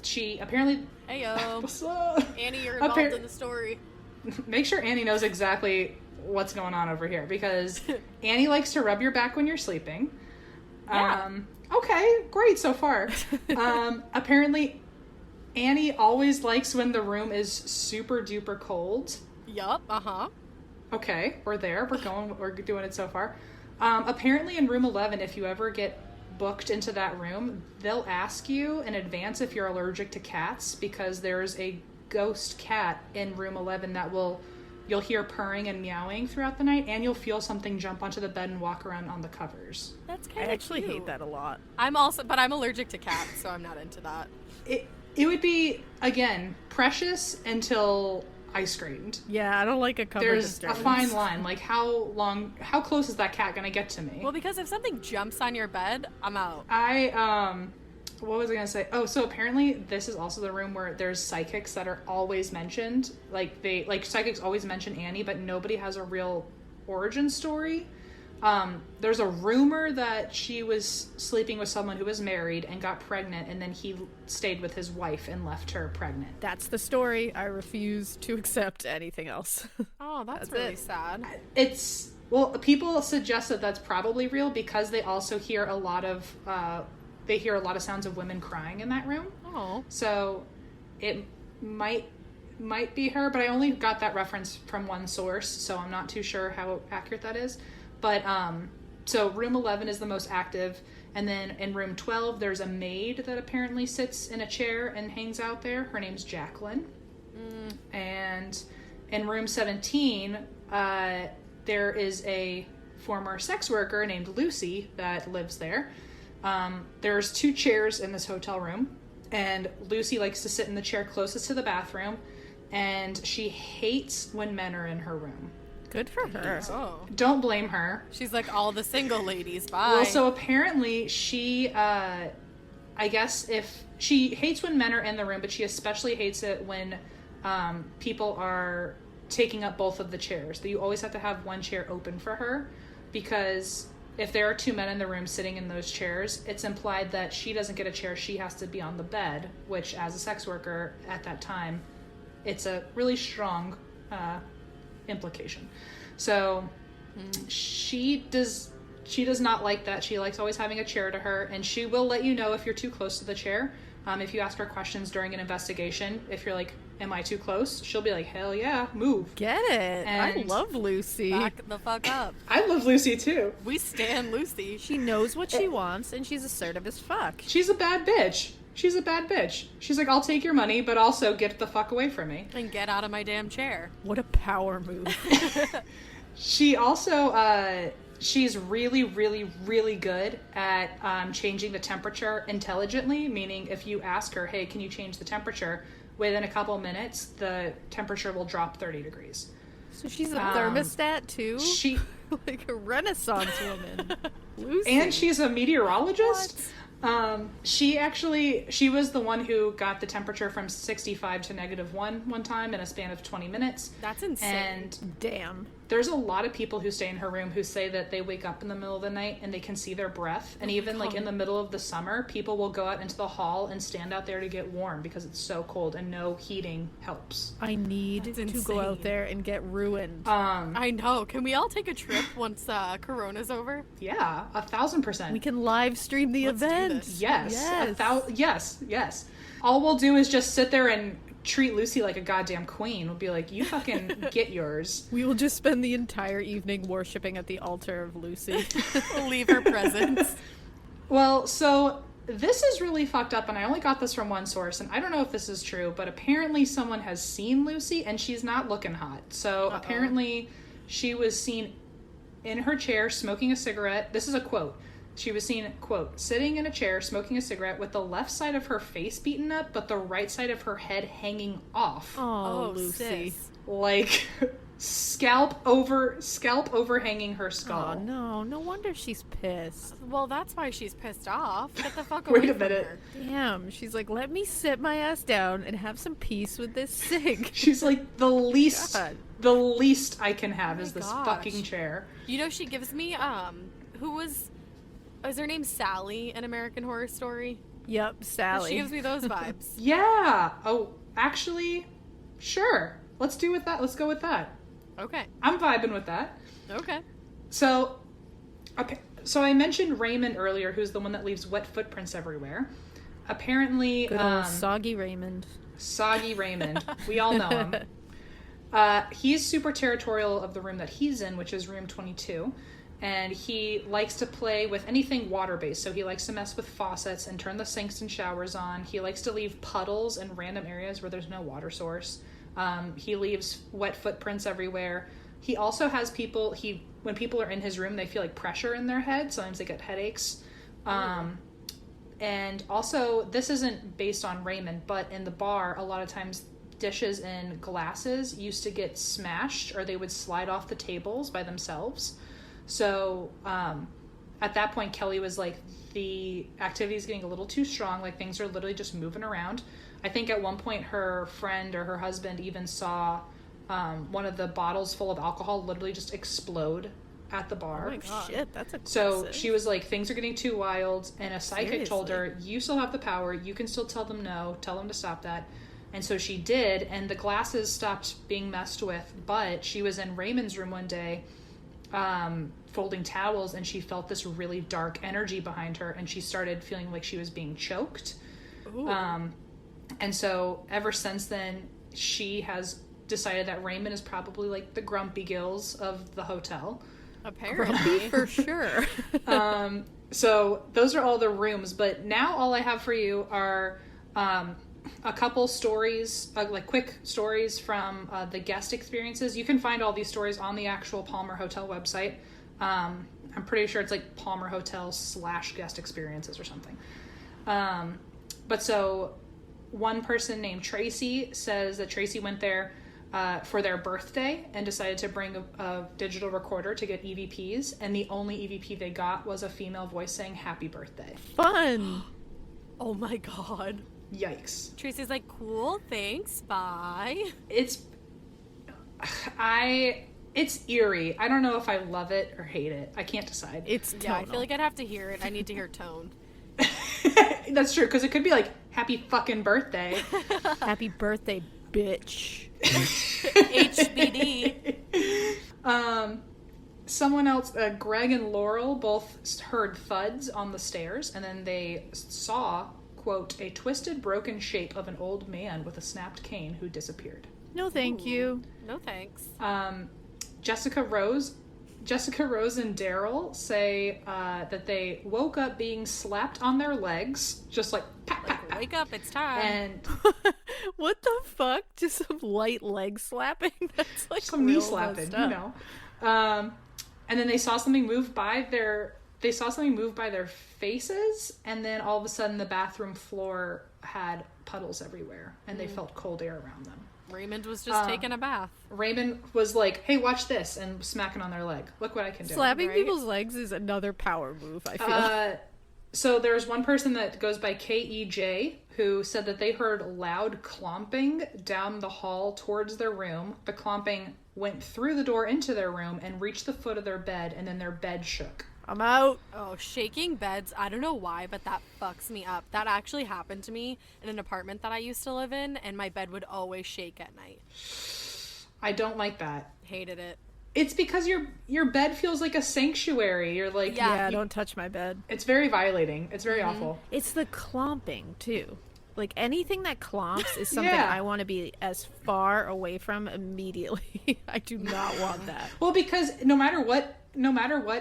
She apparently... Heyo. Annie, you're involved in the story. Make sure Annie knows exactly what's going on over here, because Annie likes to rub your back when you're sleeping. Yeah. Okay, great so far. Apparently, Annie always likes when the room is super duper cold. Yup, uh-huh. Okay, we're there. We're doing it so far. Apparently in room 11, if you ever get booked into that room, they'll ask you in advance if you're allergic to cats, because there's a ghost cat in room 11 that will You'll hear purring and meowing throughout the night, and you'll feel something jump onto the bed and walk around on the covers. That's I kind of actually hate that a lot. I'm allergic to cats, so I'm not into that. It would be, again, precious until ice strained. Yeah, I don't like a cover There's disturbance. a fine line. Like, how close is that cat gonna get to me? Well, because if something jumps on your bed, I'm out. What was I gonna say? Oh, so apparently this is also the room where there's psychics that are always mentioned. Like, psychics always mention Annie, but nobody has a real origin story. There's a rumor that she was sleeping with someone who was married and got pregnant, and then he stayed with his wife and left her pregnant. That's the story. I refuse to accept anything else. Oh, that's really sad. People suggest that that's probably real because they also hear a lot of sounds of women crying in that room. Oh. So it might be her, but I only got that reference from one source, so I'm not too sure how accurate that is. But so room 11 is the most active, and then in room 12 there's a maid that apparently sits in a chair and hangs out there. Her name's Jacqueline. And in room 17 there is a former sex worker named Lucy that lives there. There's 2 chairs in this hotel room, and Lucy likes to sit in the chair closest to the bathroom, and she hates when men are in her room. Good for her. Oh. Don't blame her. She's like all the single ladies. Bye. Well, so apparently she, I guess if she hates when men are in the room, but she especially hates it when people are taking up both of the chairs. That you always have to have one chair open for her, because if there are 2 men in the room sitting in those chairs, it's implied that she doesn't get a chair. She has to be on the bed, which as a sex worker at that time, it's a really strong implication. So she does not like that. She likes always having a chair to her, and she will let you know if you're too close to the chair. If you ask her questions during an investigation, if you're like, am I too close? She'll be like, hell yeah, move. Get it. I And love Lucy. Back the fuck up. I love Lucy too. We stan Lucy. She knows what she wants, and she's assertive as fuck. She's a bad bitch. She's a bad bitch. She's like, I'll take your money, but also get the fuck away from me. And get out of my damn chair. What a power move. She also, she's really, really, really good at changing the temperature intelligently, meaning if you ask her, hey, can you change the temperature? Within a couple minutes, the temperature will drop 30 degrees. So she's a thermostat too? She like a Renaissance woman. Lucy. And she's a meteorologist. She was the one who got the temperature from 65 to -1 one time in a span of 20 minutes. That's insane. And damn. There's a lot of people who stay in her room who say that they wake up in the middle of the night and they can see their breath. And even like in the middle of the summer, people will go out into the hall and stand out there to get warm because it's so cold and no heating helps. I need to go out there and get ruined. I know. Can we all take a trip once Corona's over? Yeah, 1,000%. We can live stream the event. Yes. Yes. All we'll do is just sit there and treat Lucy like a goddamn queen. We'll be like, you fucking get yours. We will just spend the entire evening worshipping at the altar of Lucy. We'll leave her presents. Well, so this is really fucked up, and I only got this from one source, and I don't know if this is true, but apparently someone has seen Lucy, and she's not looking hot. So apparently she was seen in her chair smoking a cigarette. This is a quote. She was seen, quote, sitting in a chair smoking a cigarette with the left side of her face beaten up, but the right side of her head hanging off. Oh, Lucy. Sis. Like scalp overhanging her skull. Oh, no wonder she's pissed. Well, that's why she's pissed off. Get the fuck away Wait a from minute. her. Damn, she's like, let me sit my ass down and have some peace with this cig. She's like, the least I can have Oh is my this gosh. fucking chair. You know, she gives me, is her name Sally in American Horror Story? Yep, Sally. She gives me those vibes. Yeah. Oh, actually, sure. Let's go with that. Okay. I'm vibing with that. Okay. So I mentioned Raymond earlier, who's the one that leaves wet footprints everywhere. Apparently, Good old Soggy Raymond. Soggy Raymond. We all know him. He's super territorial of the room that he's in, which is room 22. And he likes to play with anything water-based. So he likes to mess with faucets and turn the sinks and showers on. He likes to leave puddles in random areas where there's no water source. He leaves wet footprints everywhere. He also has people, when people are in his room, they feel like pressure in their head. Sometimes they get headaches. And also, this isn't based on Raymond, but in the bar, a lot of times dishes and glasses used to get smashed, or they would slide off the tables by themselves. So at that point, Kelley was like, the activity is getting a little too strong. Like, things are literally just moving around. I think at one point her friend or her husband even saw one of the bottles full of alcohol literally just explode at the bar. Oh my God. Shit, that's aggressive. So she was like, things are getting too wild. And a psychic told her, you still have the power. You can still tell them no. Tell them to stop that. And so she did. And the glasses stopped being messed with. But she was in Raymond's room one day folding towels. And she felt this really dark energy behind her. And she started feeling like she was being choked. And so ever since then, she has decided that Raymond is probably like the grumpy gills of the hotel. Apparently. For sure. So those are all the rooms, but now all I have for you are a couple stories, like quick stories from the guest experiences. You can find all these stories on the actual Palmer Hotel website. I'm pretty sure it's like Palmer Hotel / guest experiences or something. But so one person named Tracy says that Tracy went there for their birthday and decided to bring a digital recorder to get EVPs, and the only EVP they got was a female voice saying happy birthday. Fun. Oh my God. Yikes. Tracy's like, cool, thanks, bye. It's eerie. I don't know if I love it or hate it. I can't decide. It's Yeah, I feel like I'd have to hear it. I need to hear tone. That's true, because it could be like happy fucking birthday. Happy birthday, bitch. HBD. Someone else, Greg and Laurel, both heard thuds on the stairs, and then they saw, quote, a twisted, broken shape of an old man with a snapped cane who disappeared. No, thank you. No thanks. Jessica Rose and Daryl say that they woke up being slapped on their legs, just like, pat, pat, pat. Wake up, it's time. And What the fuck? Just some light leg slapping? That's like some knee real slapping, messed up. And then they saw something move by their faces, and then all of a sudden the bathroom floor had puddles everywhere, and they felt cold air around them. Raymond was just taking a bath. Raymond was like, hey, watch this, and smacking on their leg. Look what I can do. Slapping Right? people's legs is another power move, I feel. So there's one person that goes by KEJ who said that they heard loud clomping down the hall towards their room. The clomping went through the door into their room and reached the foot of their bed, and then their bed shook. I'm out. Oh, shaking beds. I don't know why, but that fucks me up. That actually happened to me in an apartment that I used to live in, and my bed would always shake at night. I don't like that. Hated it. It's because your bed feels like a sanctuary. You're like, Yeah, don't touch my bed. it's very violating. It's very awful. It's the clomping, too. Like, anything that clomps is something Yeah. I want to be as far away from immediately. I do not want that. Well, because no matter what,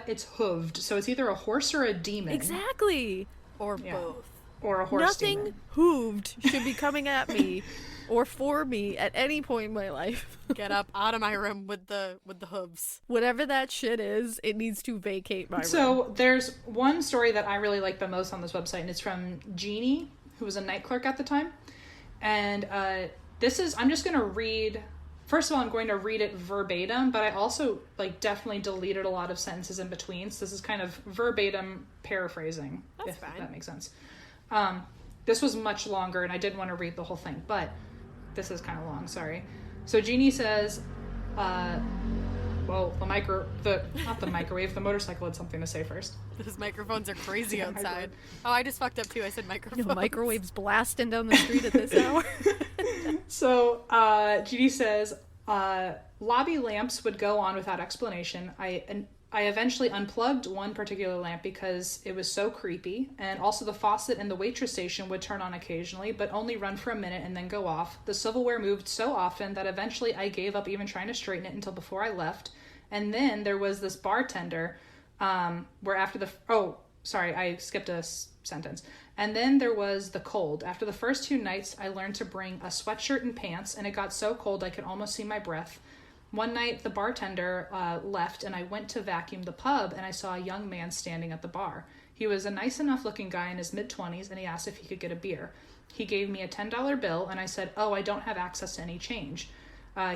it's hooved. So it's either a horse or a demon. Exactly. Or both. Or a horse Nothing demon. hooved should be coming at me or for me at any point in my life. Get up out of my room with the hooves. Whatever that shit is, it needs to vacate my room. So there's one story that I really like the most on this website, and it's from Jeannie, who was a night clerk at the time. And I'm just going to read, first of all, I'm going to read it verbatim, but I also definitely deleted a lot of sentences in between. So this is kind of verbatim paraphrasing, if that makes sense. This was much longer, and I didn't want to read the whole thing, but this is kind of long, sorry. So Jeannie says, the motorcycle had something to say first. Those microphones are crazy outside. Oh, I just fucked up too. I said microphones. Microwaves blasting down the street at this hour. So Jeannie says, lobby lamps would go on without explanation. I eventually unplugged one particular lamp because it was so creepy, and also the faucet in the waitress station would turn on occasionally, but only run for a minute and then go off. The silverware moved so often that eventually I gave up even trying to straighten it until before I left. And then there was this bartender, where after I skipped a sentence. And then there was the cold. After the first 2 nights, I learned to bring a sweatshirt and pants, and it got so cold I could almost see my breath. One night, the bartender left, and I went to vacuum the pub, and I saw a young man standing at the bar. He was a nice enough looking guy in his mid-20s, and he asked if he could get a beer. He gave me a $10 bill, and I said, "Oh, I don't have access to any change."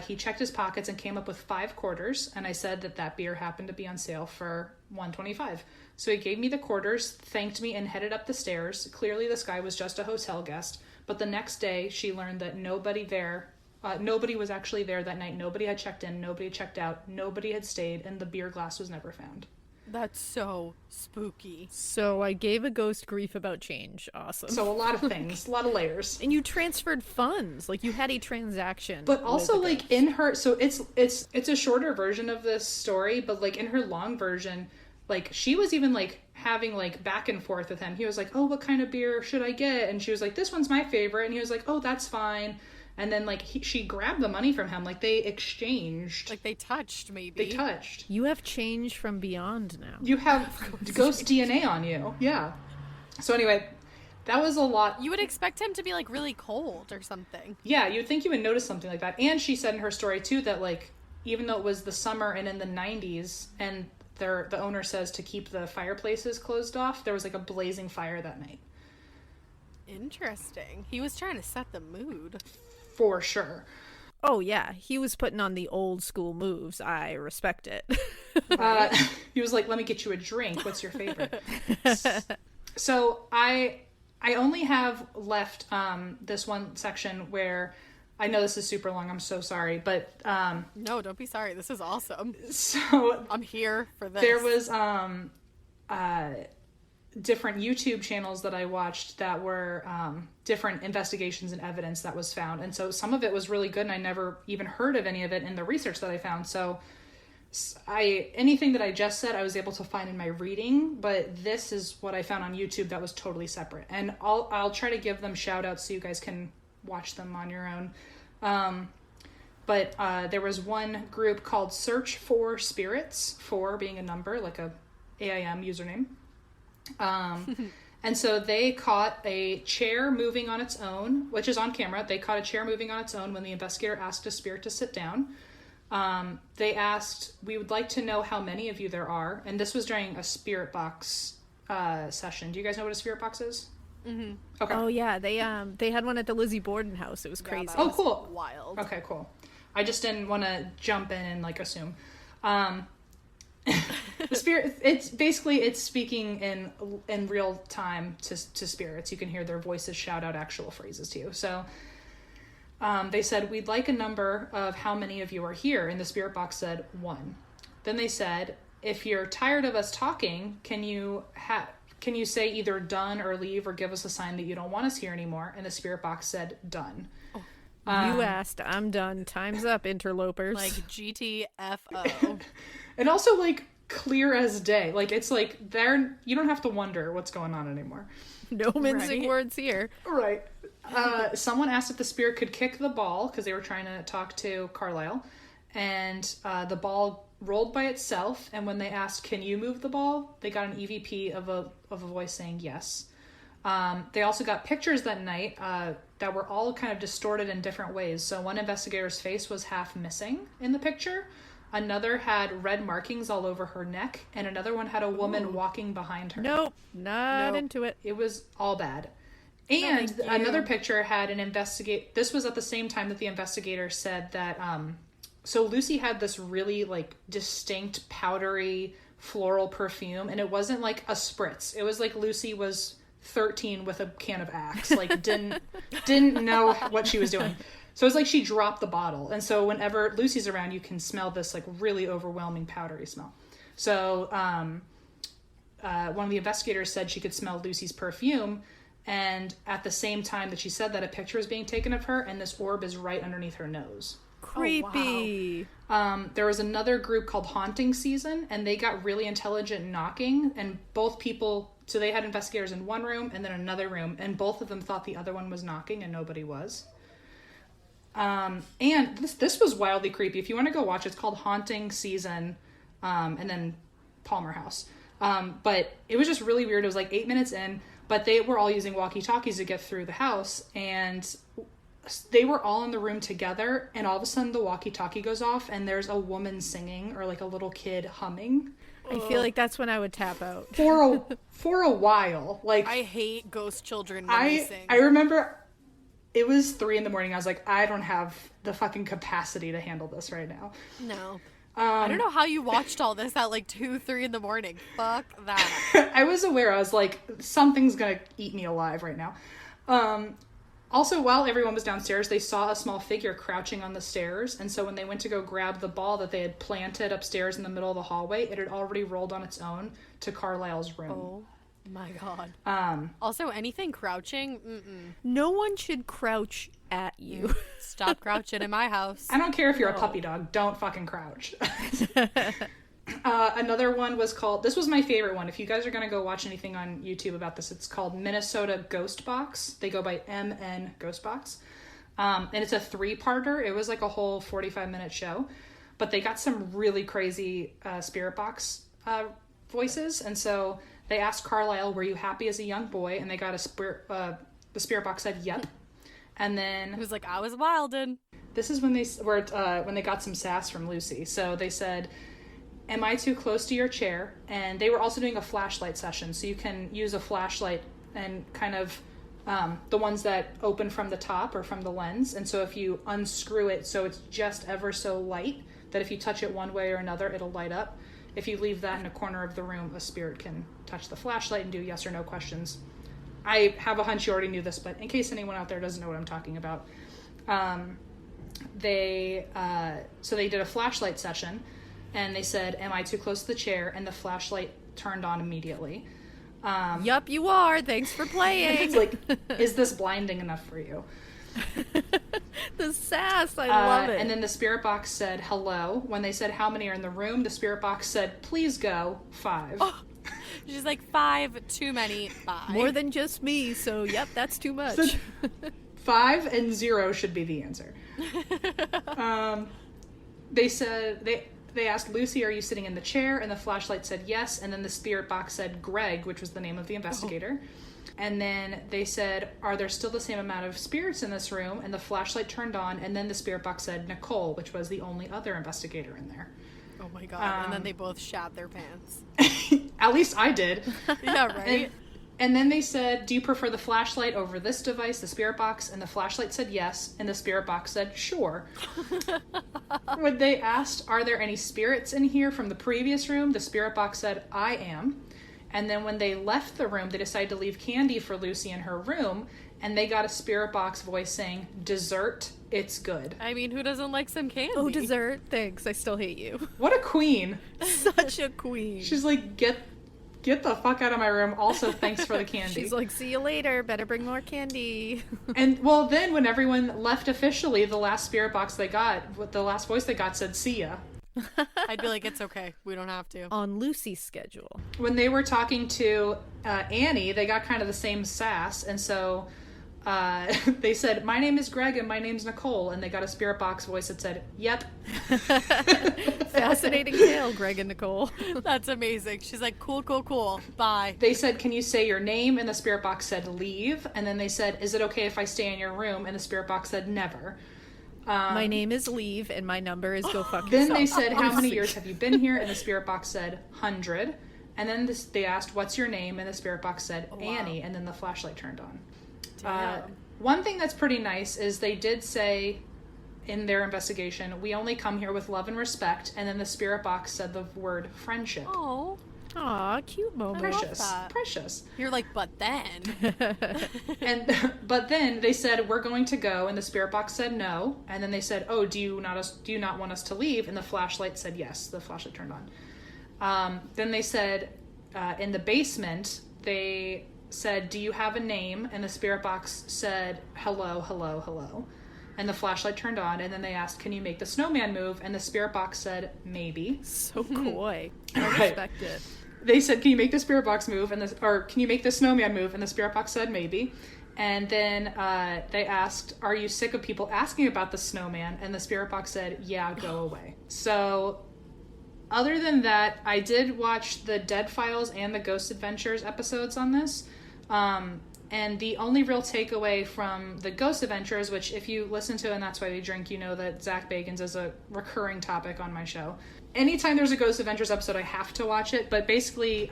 He checked his pockets and came up with 5 quarters, and I said that beer happened to be on sale for $1.25. So he gave me the quarters, thanked me, and headed up the stairs. Clearly, this guy was just a hotel guest, but the next day, she learned that nobody was actually there that night. Nobody had checked in, nobody had checked out, nobody had stayed, and the beer glass was never found. That's so spooky. So I gave a ghost grief about change. Awesome. So a lot of things, a lot of layers. And you transferred funds. Like, you had a transaction. But also, like, in her... So it's a shorter version of this story, but, like, in her long version, like, she was even, like, having, like, back and forth with him. He was like, "Oh, what kind of beer should I get?" And she was like, "This one's my favorite." And he was like, "Oh, that's fine." And then, like, she grabbed the money from him. Like, they exchanged. Like, they touched, maybe. They touched. You have change from beyond now. You have ghost DNA on you. Yeah. So anyway, that was a lot. You would expect him to be, like, really cold or something. Yeah, you would think you would notice something like that. And she said in her story, too, that, like, even though it was the summer and in the 90s, and the owner says to keep the fireplaces closed off, there was, like, a blazing fire that night. Interesting. He was trying to set the mood. For sure. Oh, yeah. He was putting on the old school moves. I respect it. He was like, "Let me get you a drink. What's your favorite?" So I only have left this one section where... I know this is super long. I'm so sorry. But... No, don't be sorry. This is awesome. So... I'm here for this. There was... different YouTube channels that I watched that were different investigations and evidence that was found. And so some of it was really good, and I never even heard of any of it in the research that I found. So anything that I just said, I was able to find in my reading, but this is what I found on YouTube that was totally separate. And I'll try to give them shout outs so you guys can watch them on your own. But there was one group called Search for Spirits, 4 being a number, like a AIM username. And so they caught a chair moving on its own, which is on camera. They caught a chair moving on its own when the investigator asked a spirit to sit down. They asked, "We would like to know how many of you there are." And this was during a spirit box session. Do you guys know what a spirit box is? Mm-hmm. Okay. Oh, yeah. They had one at the Lizzie Borden house. It was crazy. Oh, cool. Wild. Okay, cool. I just didn't want to jump in and, like, assume. The spirit, it's speaking in real time to spirits. You can hear their voices shout out actual phrases to you. So they said, "We'd like a number of how many of you are here," and the spirit box said 1. Then they said, "If you're tired of us talking, can you say either done or leave or give us a sign that you don't want us here anymore?" And the spirit box said done. You asked, I'm done. Time's up, interlopers. Like GTFO. And also, like, clear as day. Like, it's like, you don't have to wonder what's going on anymore. No mincing words here. Right. Someone asked if the spirit could kick the ball, because they were trying to talk to Carlisle. And the ball rolled by itself. And when they asked, "Can you move the ball?" they got an EVP of a voice saying yes. They also got pictures that night that were all kind of distorted in different ways. So one investigator's face was half missing in the picture. Another had red markings all over her neck. And another one had a woman walking behind her. Nope, not into it. It was all bad. And another picture had an this was at the same time that the investigator said that... So Lucy had this really, like, distinct powdery floral perfume. And it wasn't like a spritz. It was like Lucy was 13 with a can of Axe, like didn't know what she was doing. So it's like she dropped the bottle. And so whenever Lucy's around, you can smell this, like, really overwhelming powdery smell. So one of the investigators said she could smell Lucy's perfume, and at the same time that she said that, a picture is being taken of her, and this orb is right underneath her nose. Creepy. Oh, wow. There was another group called Haunting Season, and they got really intelligent knocking, and both people... So they had investigators in one room and then another room, and both of them thought the other one was knocking, and nobody was. And this was wildly creepy. If you want to go watch, it's called Haunting Season, and then Palmer House. But it was just really weird. It was like 8 minutes in. But they were all using walkie-talkies to get through the house, and they were all in the room together, and all of a sudden the walkie-talkie goes off, and there's a woman singing, or like a little kid humming. I feel like that's when I would tap out. For a while. Like, I hate ghost children when they sing. I remember it was 3 a.m. I was like, I don't have the fucking capacity to handle this right now. No. I don't know how you watched all this at like 2, 3 in the morning. Fuck that. I was aware. I was like, something's gonna eat me alive right now. Also, while everyone was downstairs, they saw a small figure crouching on the stairs. And so when they went to go grab the ball that they had planted upstairs in the middle of the hallway, it had already rolled on its own to Carlisle's room. Oh my God. Also, anything crouching? No one should crouch at you. Stop crouching in my house. I don't care if you're a puppy dog. Don't fucking crouch. Another one was called, this was my favorite one. If you guys are going to go watch anything on YouTube about this, it's called Minnesota Ghost Box. They go by MN Ghost Box. And it's a 3-parter. It was like a whole 45-minute show. But they got some really crazy spirit box voices. And so they asked Carlisle, were you happy as a young boy? And they got the spirit box said, yep. And then He was like, I was wildin'. this is when they got some sass from Lucy. So they said, am I too close to your chair? And they were also doing a flashlight session. So you can use a flashlight and kind of the ones that open from the top or from the lens. And so if you unscrew it so it's just ever so light, that if you touch it one way or another, it'll light up. If you leave that in a corner of the room, a spirit can touch the flashlight and do yes or no questions. I have a hunch you already knew this, but in case anyone out there doesn't know what I'm talking about, so they did a flashlight session, and they said, am I too close to the chair? And the flashlight turned on immediately. Yup, you are. Thanks for playing. It's like, is this blinding enough for you? The sass, I love it. And then the spirit box said hello. When they said how many are in the room, the spirit box said, please go, 5. Oh, she's like, 5, too many, 5. More than just me, so yep, that's too much. 5 and 0 should be the answer. They said, they asked Lucy, are you sitting in the chair? And the flashlight said yes. And then the spirit box said Greg, which was the name of the investigator. Oh. And then they said, are there still the same amount of spirits in this room? And the flashlight turned on. And then the spirit box said Nicole, which was the only other investigator in there. Oh my God. And then they both shat their pants. At least I did. Yeah, right? And then they said, do you prefer the flashlight over this device, the spirit box? And the flashlight said yes. And the spirit box said, sure. When they asked, are there any spirits in here from the previous room? The spirit box said, I am. And then when they left the room, they decided to leave candy for Lucy in her room. And they got a spirit box voice saying, dessert, it's good. I mean, who doesn't like some candy? Oh, dessert? Thanks. I still hate you. What a queen. Such a queen. She's like, get the fuck out of my room. Also, thanks for the candy. She's like, see you later. Better bring more candy. And, well, then when everyone left officially, the last spirit box they got, the last voice they got said, see ya. I'd be like, it's okay. We don't have to. On Lucy's schedule. When they were talking to Annie, they got kind of the same sass. And so they said, my name is Greg and my name's Nicole. And they got a spirit box voice that said, yep. Fascinating tale, Greg and Nicole. That's amazing. She's like, cool, cool, cool. Bye. They said, can you say your name? And the spirit box said, leave. And then they said, is it okay if I stay in your room? And the spirit box said, never. My name is Leave, and my number is go fuck Then yourself. they said, how many years have you been here? And the spirit box said, 100. And then they asked, what's your name? And the spirit box said, Annie. And then the flashlight turned on. One thing that's pretty nice is they did say in their investigation, we only come here with love and respect. And then the spirit box said the word friendship. Oh. Aw, cute moment. Precious. You're like, but then. But then they said, we're going to go. And the spirit box said no. And then they said, oh, do you not want us to leave? And the flashlight said yes. The flashlight turned on. Then they said, in the basement, they said, do you have a name? And the spirit box said, hello, hello, hello. And the flashlight turned on. And then they asked, can you make the snowman move? And the spirit box said, maybe. So coy. I respect it. They said, can you make the spirit box move? Or can you make the snowman move? And the spirit box said, maybe. And then they asked, are you sick of people asking about the snowman? And the spirit box said, yeah, go away. So other than that, I did watch the Dead Files and the Ghost Adventures episodes on this. And the only real takeaway from the Ghost Adventures, which if you listen to And That's Why We Drink, you know that Zach Bagans is a recurring topic on my show. Anytime there's a Ghost Adventures episode, I have to watch it. But basically,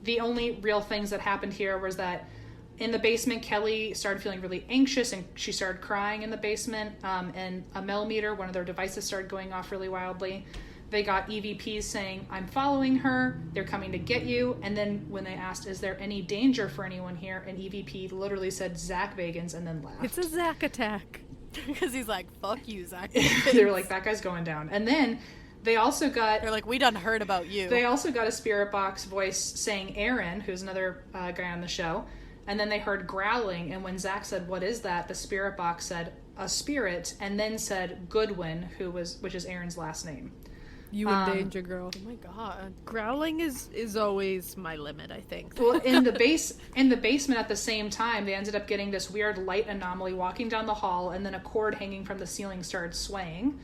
the only real things that happened here was that in the basement, Kelley started feeling really anxious and she started crying in the basement. And a millimeter, one of their devices, started going off really wildly. They got EVPs saying, I'm following her, they're coming to get you. And then when they asked, is there any danger for anyone here? An EVP literally said, Zach Bagans, and then laughed. It's a Zach attack. Because he's like, fuck you, Zach. They were like, that guy's going down. And then they also got... They're like, we done heard about you. They also got a spirit box voice saying Aaron, who's another guy on the show. And then they heard growling. And when Zach said, what is that? The spirit box said, a spirit. And then said Goodwin, which is Aaron's last name. You in danger, girl. Oh my god. Growling is always my limit, I think. Well, in the basement at the same time, they ended up getting this weird light anomaly walking down the hall, and then a cord hanging from the ceiling started swaying.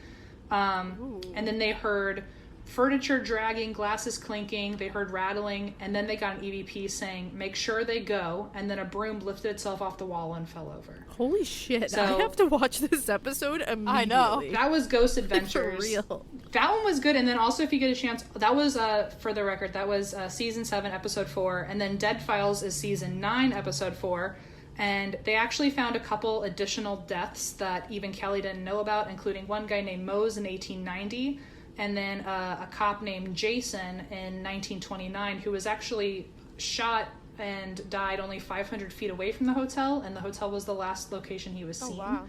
And then they heard furniture dragging, glasses clinking, they heard rattling, and then they got an EVP saying, make sure they go, and then a broom lifted itself off the wall and fell over. Holy shit. So, I have to watch this episode immediately. I know. That was Ghost Adventures. For real. That one was good, and then also if you get a chance, that was, for the record, that was season 7, episode 4, and then Dead Files is season 9, episode 4, and they actually found a couple additional deaths that even Kelley didn't know about, including one guy named Mose in 1890, and then a cop named Jason in 1929 who was actually shot and died only 500 feet away from the hotel, and the hotel was the last location he was seen. Oh,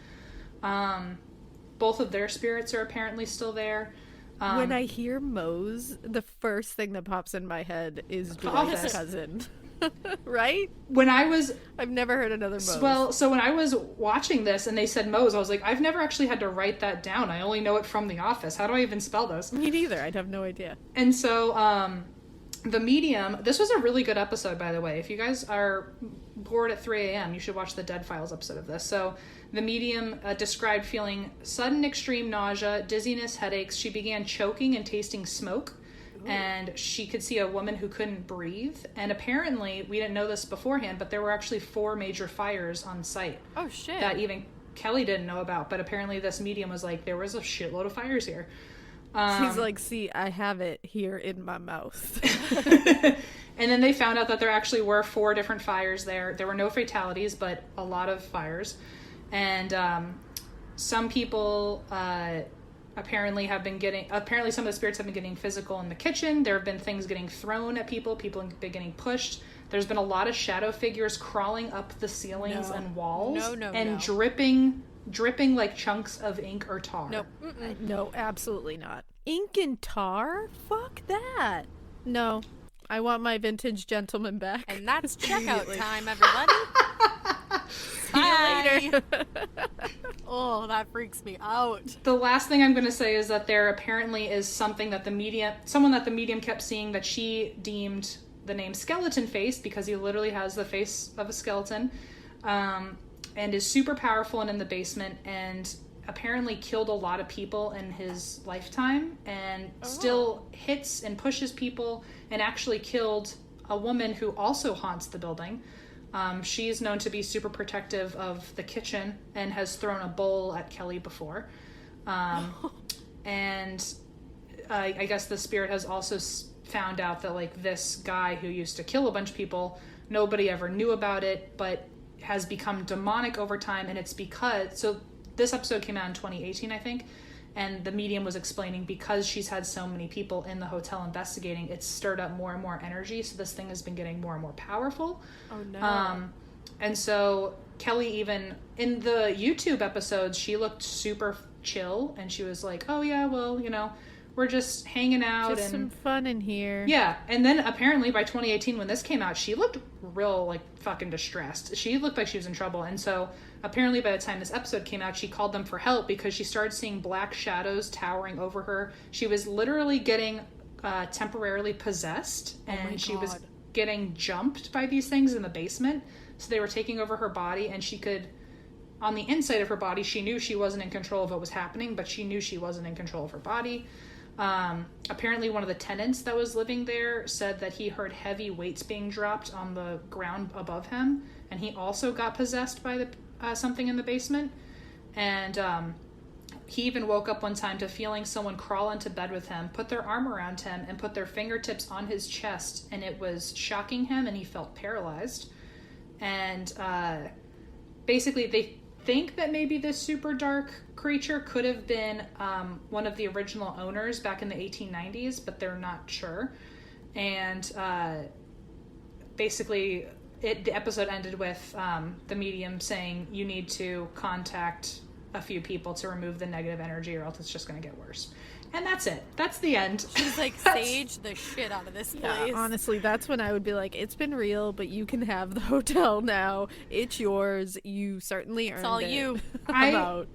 wow. Both of their spirits are apparently still there. When I hear Mose, the first thing that pops in my head is Dwight's cousin. Right? I've never heard another Mose. Well, so when I was watching this and they said Mose, I was like, I've never actually had to write that down. I only know it from The Office. How do I even spell this? Me neither. I'd have no idea. And so, The Medium, this was a really good episode, by the way. If you guys are bored at 3 a.m., you should watch the Dead Files episode of this. So The Medium described feeling sudden extreme nausea, dizziness, headaches. She began choking and tasting smoke. And she could see a woman who couldn't breathe. And apparently, we didn't know this beforehand, but there were actually 4 major fires on site. Oh, shit. That even Kelley didn't know about. But apparently this medium was like, there was a shitload of fires here. She's like, see, I have it here in my mouth. And then they found out that there actually were 4 different fires there. There were no fatalities, but a lot of fires. And some people... Apparently some of the spirits have been getting physical in the kitchen. There have been things getting thrown at people have been getting pushed. There's been a lot of shadow figures crawling up the ceilings and walls. And dripping like chunks of ink or tar. Nope. No, absolutely not. Ink and tar? Fuck that. No. I want my vintage gentleman back. And that's checkout time, everybody. See you later. Oh, that freaks me out. The last thing I'm going to say is that there apparently is someone that the medium kept seeing that she deemed the name Skeleton Face, because he literally has the face of a skeleton, and is super powerful and in the basement, and apparently killed a lot of people in his lifetime, and still hits and pushes people, and actually killed a woman who also haunts the building. She is known to be super protective of the kitchen and has thrown a bowl at Kelley before. And I guess the spirit has also found out that, like, this guy who used to kill a bunch of people, nobody ever knew about it, but has become demonic over time. And it's because... So this episode came out in 2018, I think. And the medium was explaining, because she's had so many people in the hotel investigating, it's stirred up more and more energy. So this thing has been getting more and more powerful. Oh, no. And so Kelley, even in the YouTube episodes, she looked super chill. And she was like, oh, yeah, well, you know, we're just hanging out. Just some fun in here. Yeah. And then apparently by 2018, when this came out, she looked real, like, fucking distressed. She looked like she was in trouble. And so apparently by the time this episode came out, she called them for help because she started seeing black shadows towering over her. She was literally getting temporarily possessed, and she was getting jumped by these things in the basement. So they were taking over her body, and she could, on the inside of her body, she knew she wasn't in control of what was happening, but she knew she wasn't in control of her body. Apparently one of the tenants that was living there said that he heard heavy weights being dropped on the ground above him, and he also got possessed by something in the basement. And he even woke up one time to feeling someone crawl into bed with him, put their arm around him, and put their fingertips on his chest, and it was shocking him, and he felt paralyzed. And basically they think that maybe this super dark creature could have been one of the original owners back in the 1890s, but they're not sure. And basically the episode ended with the medium saying, you need to contact a few people to remove the negative energy, or else it's just going to get worse. And that's it. That's the end. She's like, sage the shit out of this place. Yeah, honestly, that's when I would be like, it's been real, but you can have the hotel now. It's yours. You certainly earned it. It's all you. I'm out.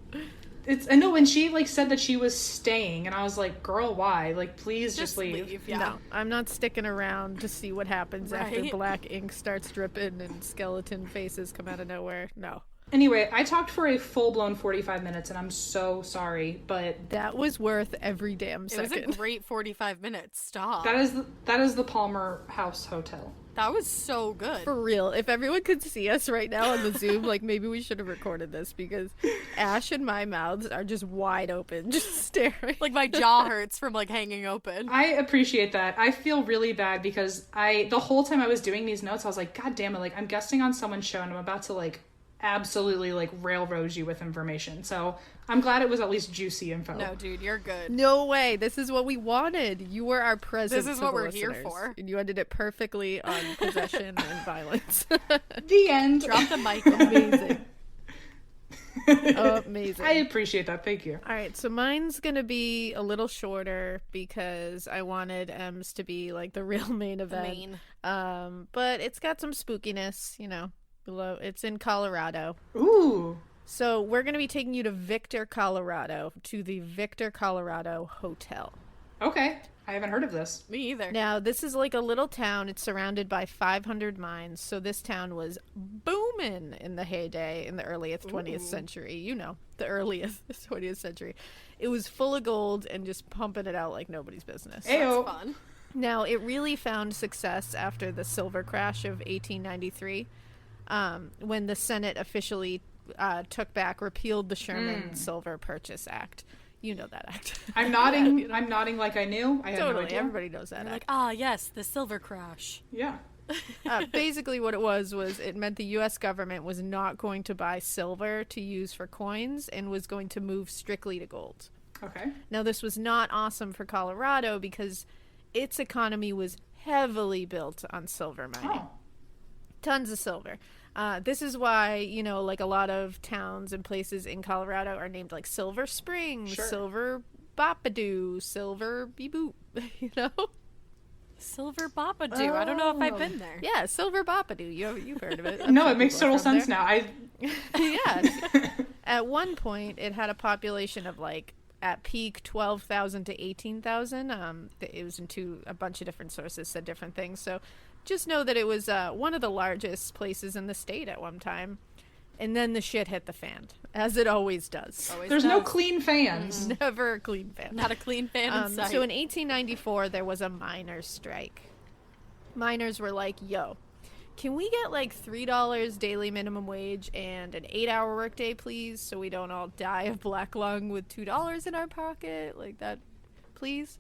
I know when she like said that she was staying, and I was like, girl, why? Like, please just leave. Yeah. No, I'm not sticking around to see what happens after black ink starts dripping and skeleton faces come out of nowhere. No. Anyway, I talked for a full-blown 45 minutes, and I'm so sorry, but that was worth every damn second. It was a great 45 minutes. Stop. That is the Palmer House Hotel. That was so good. For real. If everyone could see us right now on the Zoom, like, maybe we should have recorded this, because Ash and my mouths are just wide open, just staring. Like, my jaw hurts from, like, hanging open. I appreciate that. I feel really bad because the whole time I was doing these notes, I was like, God damn it, like, I'm guesting on someone's show, and I'm about to, like, absolutely like railroad you with information. So I'm glad it was at least juicy info. No, dude, you're good. No way. This is what we wanted. You were our present. This is what we're here for. And you ended it perfectly on possession and violence. The end. Drop the mic. Amazing. Amazing. I appreciate that. Thank you. All right, so mine's gonna be a little shorter because I wanted Em's to be like the real main event. But it's got some spookiness, you know. Below, it's in Colorado. Ooh. So we're going to be taking you to Victor, Colorado, to the Victor, Colorado Hotel. Okay. I haven't heard of this. Me either. Now, this is like a little town. It's surrounded by 500 mines. So this town was booming in the heyday in the earliest 20th century. You know, the earliest 20th century. It was full of gold and just pumping it out like nobody's business. Ayo. That's fun. Now, it really found success after the silver crash of 1893. When the Senate officially repealed the Sherman Silver Purchase Act. You know that act. I'm nodding. You know? I'm nodding like I knew. I had totally. No idea. Everybody knows that act. Like, yes, the silver crash. Yeah. Basically what it was it meant the U.S. government was not going to buy silver to use for coins and was going to move strictly to gold. Okay. Now, this was not awesome for Colorado because its economy was heavily built on silver mining. Oh. Tons of silver. This is why, you know, like a lot of towns and places in Colorado are named like Silver Springs, Silver Bopadoo, Silver Beeboop, you know? Silver Bopadoo. I don't know if I've been there. Yeah, Silver Bopadoo. You've heard of it. No, it makes total sense now. Yeah. At one point, it had a population of like, at peak, 12,000 to 18,000. It was into a bunch of different sources said different things. So just know that it was one of the largest places in the state at one time. And then the shit hit the fan, as it always does. There's no clean fans. Never a clean fan. Not a clean fan in sight. So in 1894, there was a miners' strike. Miners were like, yo, can we get like $3 daily minimum wage and an 8-hour workday, please, so we don't all die of black lung with $2 in our pocket? Like that, please?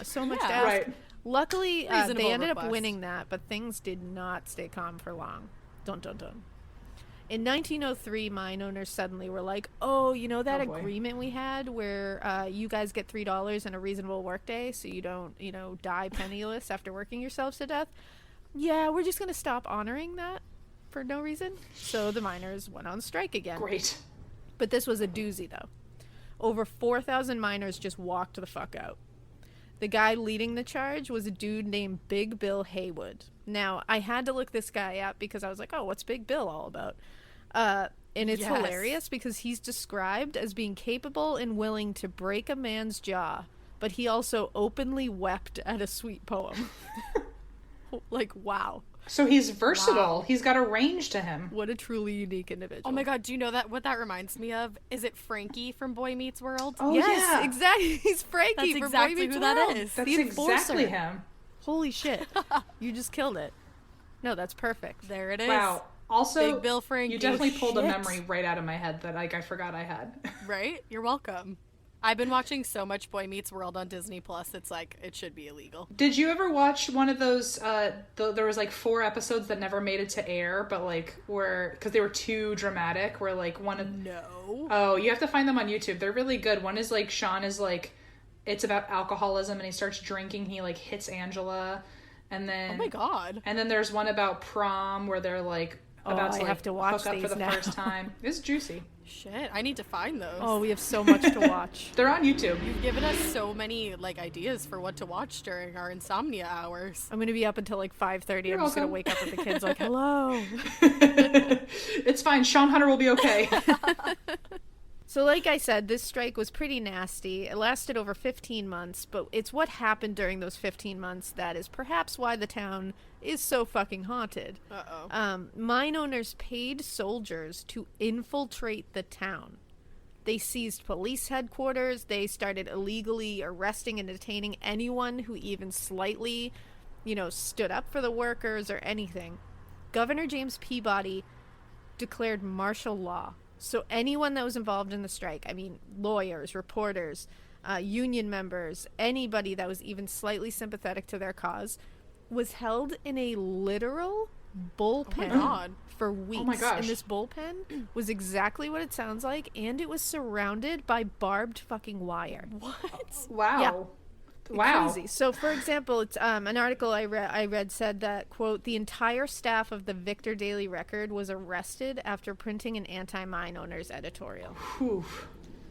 So much to ask. Right. Luckily, they ended up request. winning that, but things did not stay calm for long. Dun, dun, dun. In 1903, mine owners suddenly were like, oh, you know that agreement we had where you guys get $3 and a reasonable workday so you don't, you know, die penniless after working yourselves to death? Yeah, we're just going to stop honoring that for no reason. So the miners went on strike again. Great. But this was a doozy, though. Over 4,000 miners just walked the fuck out. The guy leading the charge was a dude named Big Bill Haywood. Now, I had to look this guy up because I was like, oh, what's Big Bill all about? And it's hilarious because he's described as being capable and willing to break a man's jaw, but he also openly wept at a sweet poem. Like, wow. So he's versatile. Wow. He's got a range to him. What a truly unique individual. Oh my god, do you know what that reminds me of? Is it Frankie from Boy Meets World? Oh yes, yeah. Exactly. He's Frankie from Boy Meets World. That is. That's exactly him. Holy shit. You just killed it. No, that's perfect. There it is. Wow. Also, Big Bill Frankie. You definitely pulled a memory right out of my head that I forgot I had. Right? You're welcome. I've been watching so much Boy Meets World on Disney Plus. It's like, it should be illegal. Did you ever watch one of those, there was like 4 episodes that never made it to air, but like because they were too dramatic, where like one of... No. Oh, you have to find them on YouTube. They're really good. One is like, Sean is like, it's about alcoholism and he starts drinking. He like hits Angela. And then... Oh my god. And then there's one about prom where they're like about to like have to watch hook up for the now. first time. It's juicy. Shit, I need to find those. Oh, we have so much to watch. They're on YouTube. You've given us so many like ideas for what to watch during our insomnia hours. I'm gonna be up until like 5:30. I'm just gonna wake up with the kids like, hello. It's fine. Sean Hunter will be okay. So like I said, this strike was pretty nasty. It lasted over 15 months, but it's what happened during those 15 months that is perhaps why the town is so fucking haunted. Mine owners paid soldiers to infiltrate the town. They seized police headquarters. They started illegally arresting and detaining anyone who even slightly, stood up for the workers or anything. Governor James Peabody declared martial law. So anyone that was involved in the strike, I mean, lawyers, reporters, union members, anybody that was even slightly sympathetic to their cause, was held in a literal bullpen for weeks. Oh my gosh. And this bullpen was exactly what it sounds like, and it was surrounded by barbed fucking wire. What? Wow. Yeah. Wow. Crazy. So, for example, it's an article I read said that, quote, the entire staff of the Victor Daily Record was arrested after printing an anti-mine owners editorial. Whew.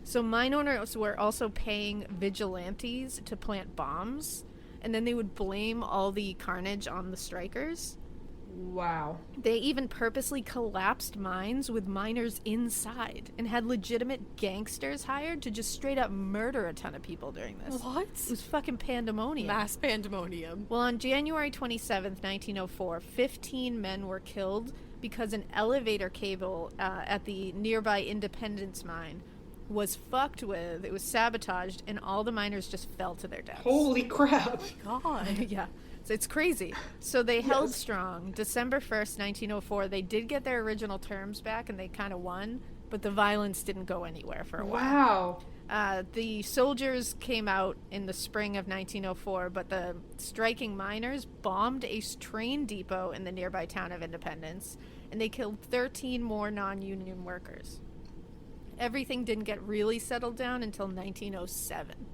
So mine owners were also paying vigilantes to plant bombs, and then they would blame all the carnage on the strikers. Wow. They even purposely collapsed mines with miners inside and had legitimate gangsters hired to just straight up murder a ton of people during this. What? It was fucking pandemonium. Mass pandemonium. Well, on January 27th, 1904, 15 men were killed because an elevator cable at the nearby Independence mine was fucked with, it was sabotaged, and all the miners just fell to their deaths. Holy crap. God. Yeah. So it's crazy. So they held strong. December 1st, 1904, they did get their original terms back and they kind of won, but the violence didn't go anywhere for a while. Wow. The soldiers came out in the spring of 1904, but the striking miners bombed a train depot in the nearby town of Independence, and they killed 13 more non-union workers. Everything didn't get really settled down until 1907.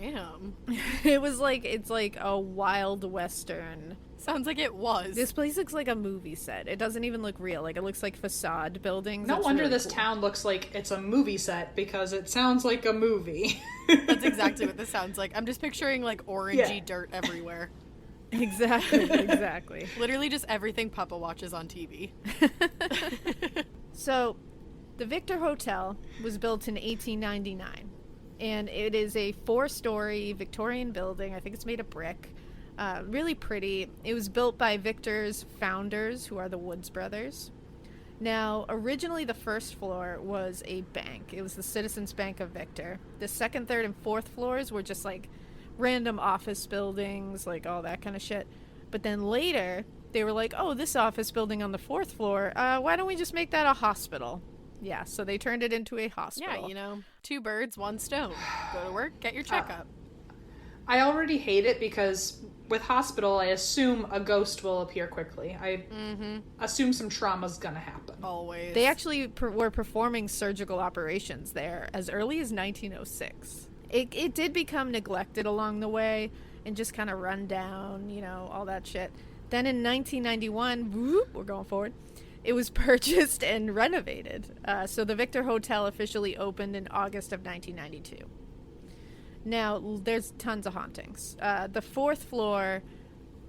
Damn. It's like a wild western. Sounds like it was. This place looks like a movie set. It doesn't even look real. Like, it looks like facade buildings. No It's wonder really this cool. town looks like it's a movie set, because it sounds like a movie. That's exactly what this sounds like. I'm just picturing like orangey dirt everywhere. Exactly. Literally just everything Papa watches on TV. So, the Victor Hotel was built in 1899. And it is a 4-story Victorian building. I think it's made of brick. Really pretty. It was built by Victor's founders, who are the Woods brothers. Now, originally the first floor was a bank. It was the Citizens Bank of Victor. The second, third, and fourth floors were just like random office buildings, like all that kind of shit. But then later, they were like, oh, this office building on the 4th floor, why don't we just make that a hospital? Yeah, so they turned it into a hospital. Yeah, 2 birds, 1 stone. Go to work, get your checkup. I already hate it because with hospital, I assume a ghost will appear quickly. I assume some trauma's gonna happen. Always. They actually were performing surgical operations there as early as 1906. It did become neglected along the way and just kind of run down, all that shit. Then in 1991, we're going forward, it was purchased and renovated. So the Victor Hotel officially opened in August of 1992. Now, there's tons of hauntings. The 4th floor,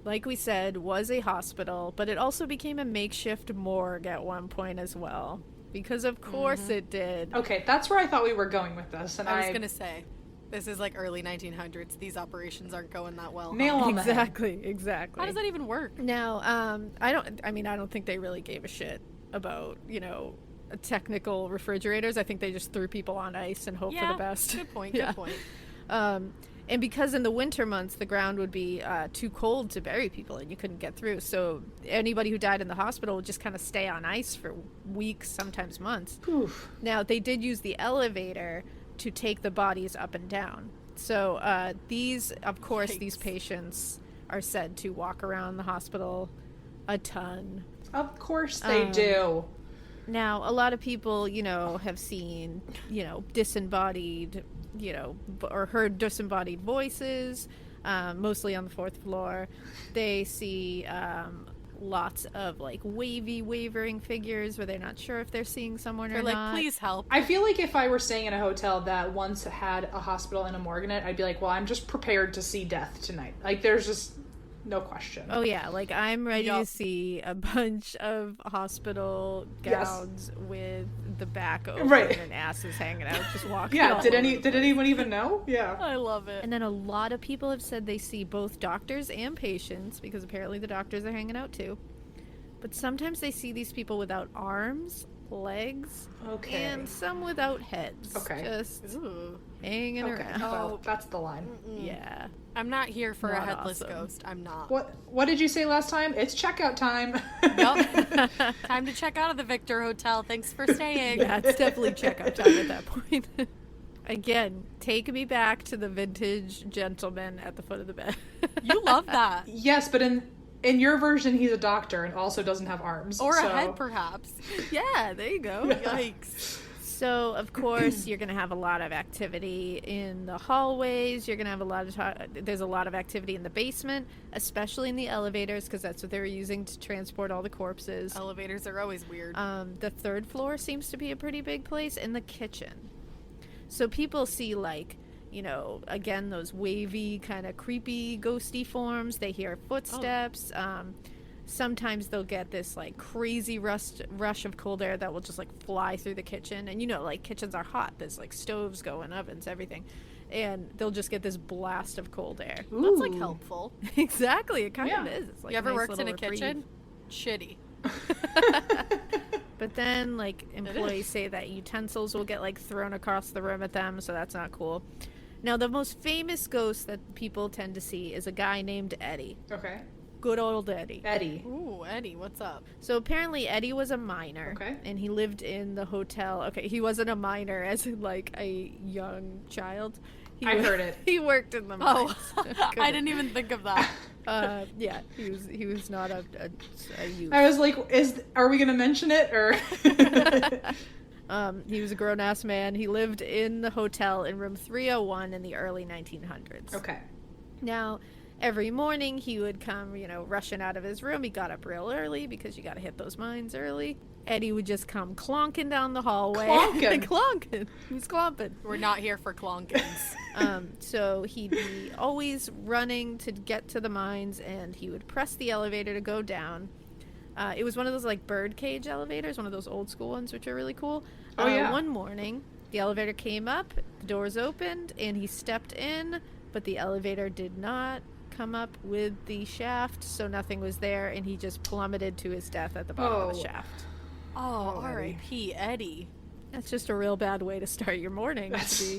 like we said, was a hospital, but it also became a makeshift morgue at one point as well. Because of course it did. Okay, that's where I thought we were going with this. And I was going to say. This is like early 1900s. These operations aren't going that well. Nail on the head. Exactly. How does that even work? Now, I don't think they really gave a shit about, technical refrigerators. I think they just threw people on ice and hoped for the best. Good point. Good point. And because in the winter months the ground would be too cold to bury people and you couldn't get through, so anybody who died in the hospital would just kind of stay on ice for weeks, sometimes months. Oof. Now, they did use the elevator to take the bodies up and down. So these patients are said to walk around the hospital a ton. Of course they do. Now, a lot of people, have seen, disembodied, or heard disembodied voices, mostly on the 4th floor. They see lots of, wavering figures where they're not sure if they're seeing someone or not. Please help. I feel like if I were staying in a hotel that once had a hospital and a morgue in it, I'd be like, well, I'm just prepared to see death tonight. There's just no question. Oh, yeah. I'm ready to see a bunch of hospital gowns with the back open and asses hanging out, just walking. Yeah, did anyone even know? Yeah. I love it. And then a lot of people have said they see both doctors and patients, because apparently the doctors are hanging out too. But sometimes they see these people without arms, legs, and some without heads. Okay. Just hanging around. Well, that's the line. Yeah. I'm not here for Not a headless awesome. ghost. I'm not. What did you say last time? It's checkout time. Yep. Time to check out of the Victor Hotel. Thanks for staying. Yeah, it's definitely checkout time at that point. Again, take me back to the vintage gentleman at the foot of the bed. You love that. Yes, but in your version, he's a doctor and also doesn't have arms. Or a head, perhaps. Yeah, there you go. Yikes. So, of course, you're going to have a lot of activity in the hallways. You're going to have there's a lot of activity in the basement, especially in the elevators, because that's what they were using to transport all the corpses. Elevators are always weird. The 3rd floor seems to be a pretty big place, and the kitchen. So people see, again, those wavy, kind of creepy, ghosty forms. They hear footsteps. Sometimes they'll get this crazy rush of cold air that will just fly through the kitchen. And kitchens are hot. There's stoves going, ovens, everything. And they'll just get this blast of cold air. Ooh. That's helpful. Exactly. It kind of is. It's you ever nice worked in a reprieve. kitchen? Shitty. But then employees say that utensils will get thrown across the room at them, so that's not cool. Now, the most famous ghost that people tend to see is a guy named Eddie. Okay. Good old Eddie. Ooh, Eddie, what's up? So apparently Eddie was a miner. Okay. And he lived in the hotel. Okay, he wasn't a miner as in a young child. I heard it. He worked in the mines. Oh, I didn't even think of that. Yeah, he was not a youth. I was like, are we going to mention it or? He was a grown-ass man. He lived in the hotel in room 301 in the early 1900s. Okay. Now, every morning he would come, rushing out of his room. He got up real early because you got to hit those mines early. Eddie would just come clonking down the hallway. Clonking. He's clomping. We're not here for clonkins. So he'd be always running to get to the mines, and he would press the elevator to go down. It was one of those birdcage elevators, one of those old school ones, which are really cool. One morning, the elevator came up, the doors opened, and he stepped in, but the elevator did not come up with the shaft, so nothing was there, and he just plummeted to his death at the bottom of the shaft. Oh, R.I.P. Eddie. That's just a real bad way to start your morning.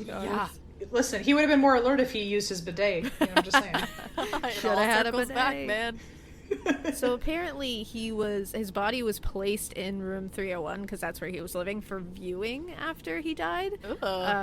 Yeah. Listen, he would have been more alert if he used his bidet. I'm just saying. Should have had a bidet. Back, man. So apparently his body was placed in room 301 because that's where he was living for viewing after he died.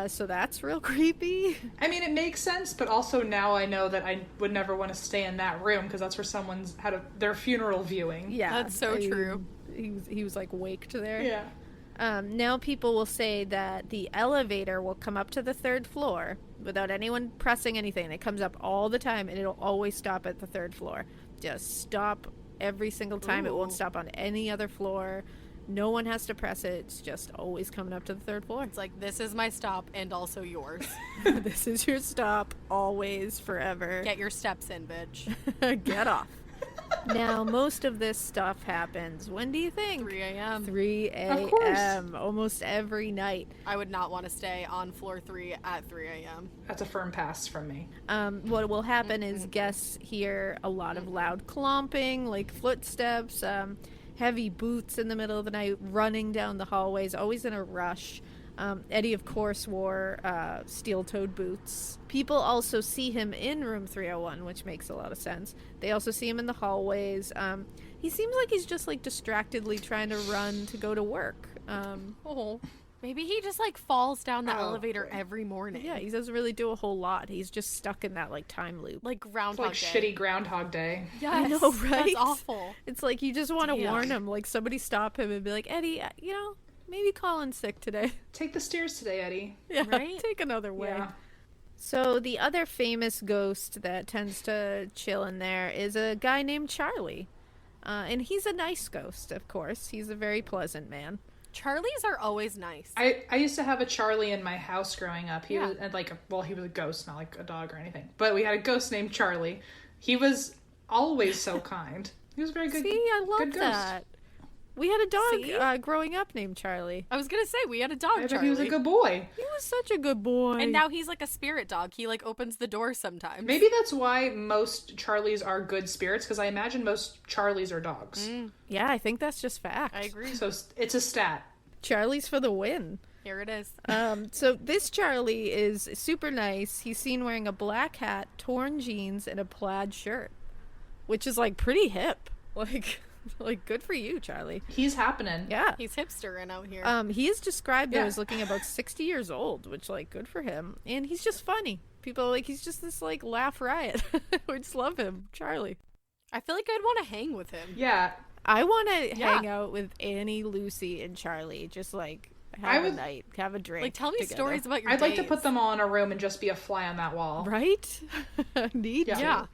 So that's real creepy. I mean, it makes sense, but also now I know that I would never want to stay in that room because that's where someone's had their funeral viewing. Yeah, that's so true. He was waked there. Yeah. Now people will say that the elevator will come up to the 3rd floor without anyone pressing anything. It comes up all the time, and it'll always stop at the 3rd floor. Just stop every single time. Ooh. It won't stop on any other floor. No one has to press it. It's just always coming up to the 3rd floor. It's this is my stop and also yours. This is your stop, always, forever. Get your steps in, bitch. Get off. Now, most of this stuff happens. When do you think? 3 a.m. 3 Of course. a.m. Almost every night. I would not want to stay on floor 3 at 3 a.m. That's a firm pass from me. What will happen is guests hear a lot of loud clomping, like footsteps, heavy boots in the middle of the night, running down the hallways, always in a rush. Eddie, of course, wore steel-toed boots. People also see him in room 301, which makes a lot of sense. They also see him in the hallways. He seems like he's just, like, distractedly trying to run to go to work. Maybe he just, like, falls down the elevator every morning. Yeah, he doesn't really do a whole lot. He's just stuck in that, like, time loop. Like It's Groundhog like Day. shitty Groundhog Day. Yes, I know, right? That's awful. It's like you just want to Damn. warn him. Like, somebody stop him and be like, Eddie, maybe call in sick today. Take the stairs today, Eddie. Yeah, Right? take another way. Yeah. So the other famous ghost that tends to chill in there is a guy named Charlie. And he's a nice ghost, of course. He's a very pleasant man. Charlies are always nice. I used to have a Charlie in my house growing up. He Yeah. was he was a ghost, not like a dog or anything. But we had a ghost named Charlie. He was always so kind. He was very good. See, I good love ghost. that. We had a See? dog growing up named Charlie. I was going to say, we had a dog, I bet Charlie. he was a good boy. He was such a good boy. And now he's like a spirit dog. He like opens the door sometimes. Maybe that's why most Charlies are good spirits, because I imagine most Charlies are dogs. Yeah, I think that's just fact. I agree. So it's a stat. Charlie's for the win. Here it is. So this Charlie is super nice. He's seen wearing a black hat, torn jeans, and a plaid shirt, which is like pretty hip. Like good for you, Charlie. He's happening. Yeah. He's hipstering out here. He is described though Yeah. as looking about 60 years old, which like good for him. And he's just funny. People are like he's just this like laugh riot. We just love him, Charlie. I feel like I'd want to hang with him. Yeah. I want to Yeah. hang out with Annie, Lucy, and Charlie. Just like I have a would- night, have a drink. Like, tell me together. stories about your I'd like to days. put them all in a room and just be a fly on that wall. Right? Need Yeah. to. Yeah.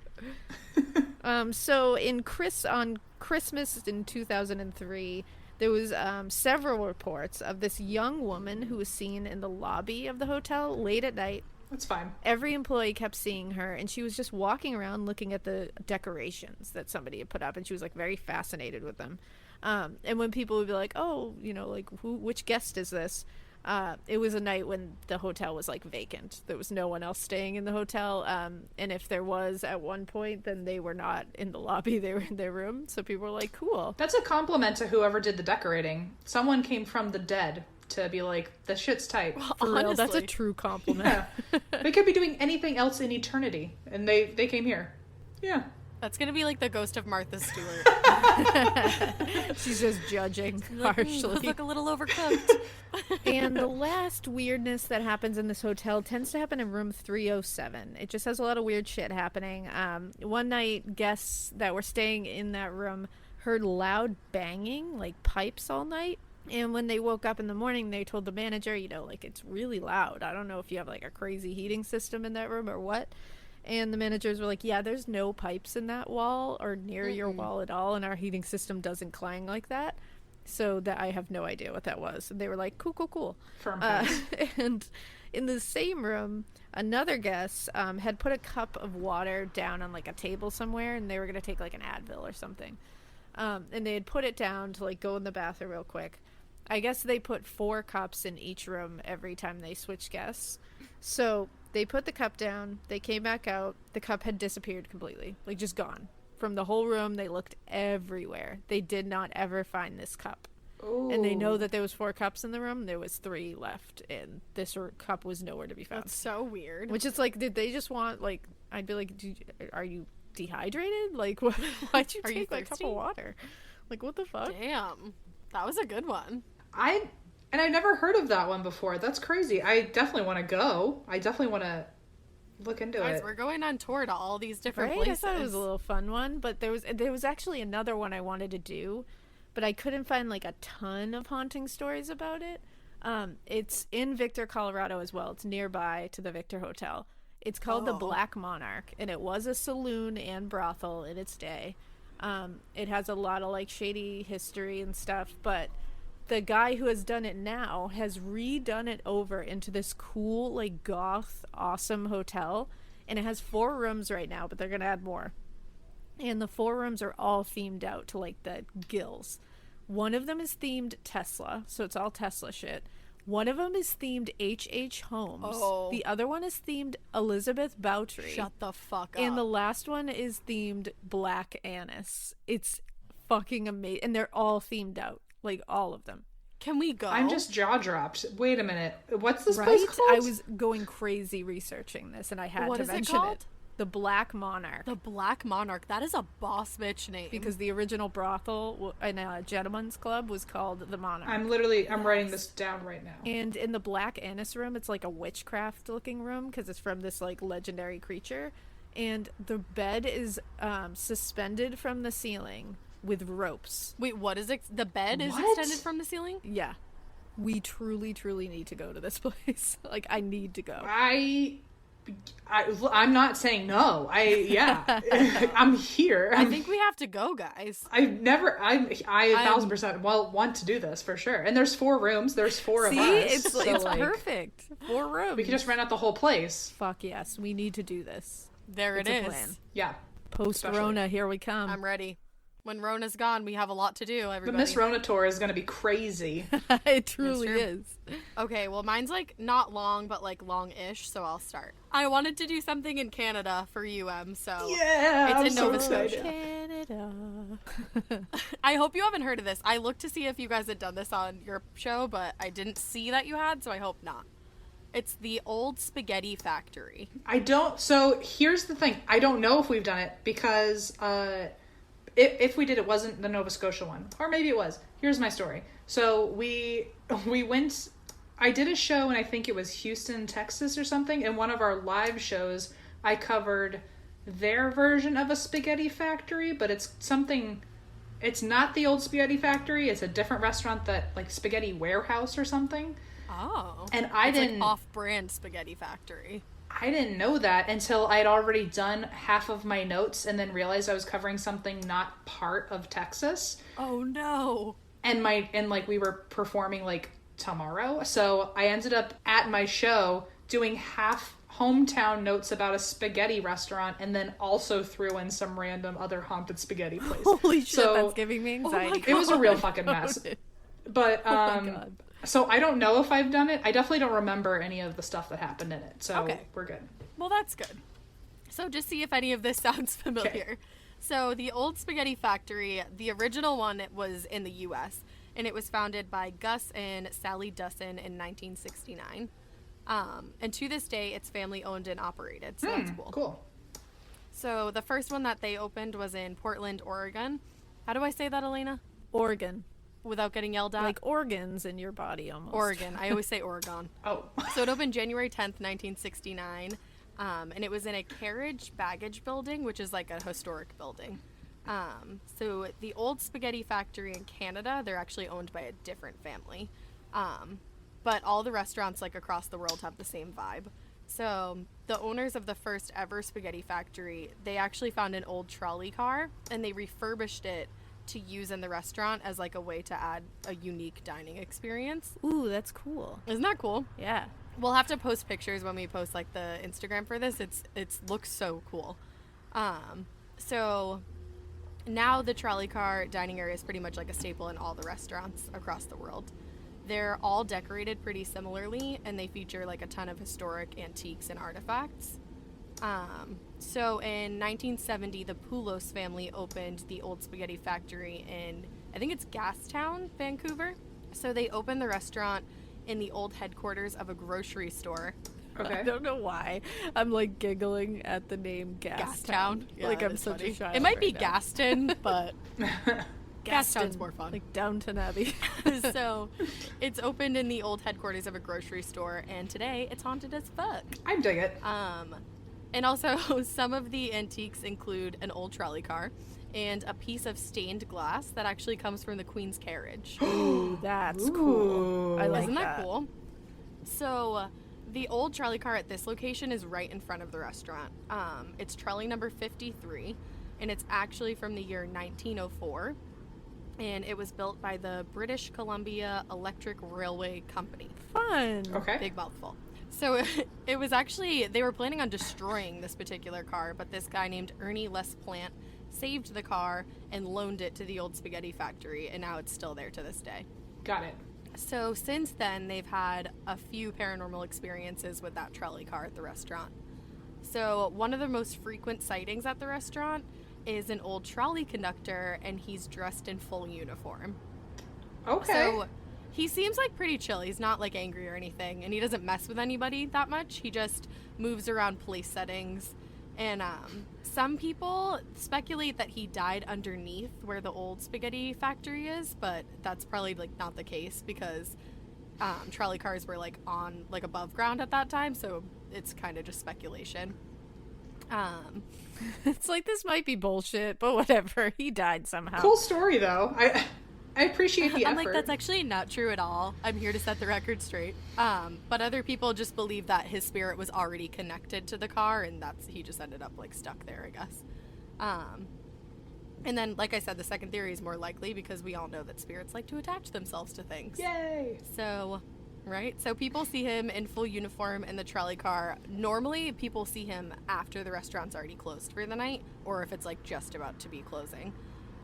So on Christmas in 2003, there was several reports of this young woman who was seen in the lobby of the hotel late at night. That's fine. Every employee kept seeing her, and she was just walking around looking at the decorations that somebody had put up, and she was like very fascinated with them. And when people would be like, "Oh, like which guest is this?" It was a night when the hotel was like vacant. There was no one else staying in the hotel. And if there was at one point, then they were not in the lobby. They were in their room. So people were like, cool. That's a compliment to whoever did the decorating. Someone came from the dead to be like, the shit's tight. For real, that's a Honestly. true compliment. Yeah. They could be doing anything else in eternity. And they came here. Yeah. That's going to be like the ghost of Martha Stewart. She's just judging harshly. Look a little overcooked. And the last weirdness that happens in this hotel tends to happen in room 307. It just has a lot of weird shit happening. One night, guests that were staying in that room heard loud banging, like pipes all night. And when they woke up in the morning, they told the manager, like, it's really loud. I don't know if you have, like, a crazy heating system in that room or what. And the managers were like, yeah, there's no pipes in that wall or near your wall at all, and our heating system doesn't clang like that. So that I have no idea what that was. And they were like, cool. Firm pass. And in the same room, another guest had put a cup of water down on like a table somewhere, and they were going to take like an Advil or something. And they had put it down to like go in the bathroom real quick. I guess they put 4 cups in each room every time they switched guests. So they put the cup down, they came back out, the cup had disappeared completely, like just gone. From the whole room, they looked everywhere. They did not ever find this cup. Ooh. And they know that there was 4 cups in the room, there was 3 left, and this cup was nowhere to be found. That's so weird. Which is like, did they just want, like, I'd be like, are you dehydrated? Like, why'd you Are you take that cup thirsty? of water? Like, what the fuck? Damn. That was a good one. I've never heard of that one before. That's crazy. I definitely want to go. I definitely want to look into Guys, it. we're going on tour to all these different Right? places. I thought it was a little fun one, but there was actually another one I wanted to do, but I couldn't find like a ton of haunting stories about it. It's in Victor, Colorado as well. It's nearby to the Victor Hotel. It's called the Black Monarch, and it was a saloon and brothel in its day. It has a lot of like shady history and stuff, but the guy who has done it now has redone it over into this cool, like, goth, awesome hotel. And it has 4 rooms right now, but they're going to add more. And the 4 rooms are all themed out to like the gills. One of them is themed Tesla, so it's all Tesla shit. One of them is themed H.H. Holmes. Oh. The other one is themed Elizabeth Bowtry. Shut the fuck up. And the last one is themed Black Annis. It's fucking amazing. And they're all themed out. Like, all of them. Can we go? I'm just jaw dropped. Wait a minute. What's this Right? place called? I was going crazy researching this, and I had What to is it mention called? it. The Black Monarch. The Black Monarch. That is a boss bitch name. Because the original brothel in a gentleman's club was called the Monarch. I'm writing this down right now. And in the Black Annis room, it's like a witchcraft looking room because it's from this like legendary creature. And the bed is suspended from the ceiling with ropes. Wait, what is it? The bed is What? extended from the ceiling? Yeah. We truly, truly need to go to this place. Like, I need to go. I'm not saying no. I'm here. I think we have to go, guys. I 1,000% want to do this for sure. And there's 4 rooms. There's 4 of us. It's so, like, perfect. 4 rooms. We could just rent out the whole place. Fuck yes. We need to do this. There It's it a is. plan. Yeah. Post-Rona, here we come. I'm ready. When Rona's gone, we have a lot to do, everybody. The Miss Rona tour is going to be crazy. It truly It's is. Okay, well, mine's like not long, but like long-ish, so I'll start. I wanted to do something in Canada for you, Em, so Yeah, it's in I'm Nova so Scotia. excited. Canada. I hope you haven't heard of this. I looked to see if you guys had done this on your show, but I didn't see that you had, so I hope not. It's the Old Spaghetti Factory. So here's the thing. I don't know if we've done it because if we did, it wasn't the Nova Scotia one. Or maybe it was. Here's my story. So we went... I did a show in, I think it was Houston, Texas or something. And one of our live shows, I covered their version of a spaghetti factory. But it's something... It's not the Old Spaghetti Factory. It's a different restaurant that... Like Spaghetti Warehouse or something. Oh. And It's like off-brand Spaghetti Factory. I didn't know that until I had already done half of my notes and then realized I was covering something not part of Texas. Oh no. And we were performing like tomorrow. So I ended up at my show doing half hometown notes about a spaghetti restaurant and then also threw in some random other haunted spaghetti place. Holy shit, So that's giving me anxiety. it was a real fucking mess. But God. so I don't know if I've done it. I definitely don't remember any of the stuff that happened in it. So Okay. we're good. Well, that's good. So just see if any of this sounds familiar. Okay. So the Old Spaghetti Factory, the original one, it was in the U.S., and it was founded by Gus and Sally Dussin in 1969. And to this day, it's family owned and operated, so that's cool. Cool. So the first one that they opened was in Portland, Oregon. How do I say that, Alaina? Oregon. Without getting yelled at? Like organs in your body almost. Oregon. I always say Oregon. Oh. So it opened January 10th, 1969, and it was in a carriage baggage building, which is like a historic building. So the Old Spaghetti Factory in Canada, they're actually owned by a different family. But all the restaurants like across the world have the same vibe. So the owners of the first ever spaghetti factory, they actually found an old trolley car and they refurbished it to use in the restaurant as like a way to add a unique dining experience. Ooh, that's cool. Isn't that cool? Yeah. We'll have to post pictures when we post like the Instagram for this. It's looks so cool. So now the trolley car dining area is pretty much like a staple in all the restaurants across the world. They're all decorated pretty similarly, and they feature like a ton of historic antiques and artifacts. So in 1970, the Poulos family opened the Old Spaghetti Factory in, I think it's Gastown, Vancouver. So they opened the restaurant in the old headquarters of a grocery store. Okay. I don't know why. I'm like giggling at the name Gastown. Yeah, like that I'm is such funny. a child. It might be right now. Gaston, but Gastown's Gaston, more fun. Like Downton Abbey. So it's opened in the old headquarters of a grocery store, and today it's haunted as fuck. I dig it. And also, some of the antiques include an old trolley car and a piece of stained glass that actually comes from the Queen's carriage. Ooh, that's cool. I like Isn't that cool? So, the old trolley car at this location is right in front of the restaurant. It's trolley number 53, and it's actually from the year 1904. And it was built by the British Columbia Electric Railway Company. Fun. Okay. Big mouthful. So it was actually, they were planning on destroying this particular car, but this guy named Ernie Les Plant saved the car, and loaned it to the old spaghetti factory, and now it's still there to this day. Got it. So since then, they've had a few paranormal experiences with that trolley car at the restaurant. So one of the most frequent sightings at the restaurant is an old trolley conductor, and he's dressed in full uniform. Okay. So he seems like pretty chill. He's not like angry or anything, and he doesn't mess with anybody that much. He just moves around police settings. And some people speculate that he died underneath where the old spaghetti factory is, but that's probably like not the case because trolley cars were like on like above ground at that time, so it's kind of just speculation. It's like, this might be bullshit, but whatever. He died somehow. Cool story, though. I appreciate the I'm effort. like, that's actually not true at all. I'm here to set the record straight. But other people just believe that his spirit was already connected to the car, and he just ended up like stuck there, I guess. And then, like I said, the second theory is more likely because we all know that spirits like to attach themselves to things. Yay! So, right? So people see him in full uniform in the trolley car. Normally, people see him after the restaurant's already closed for the night, or if it's like just about to be closing.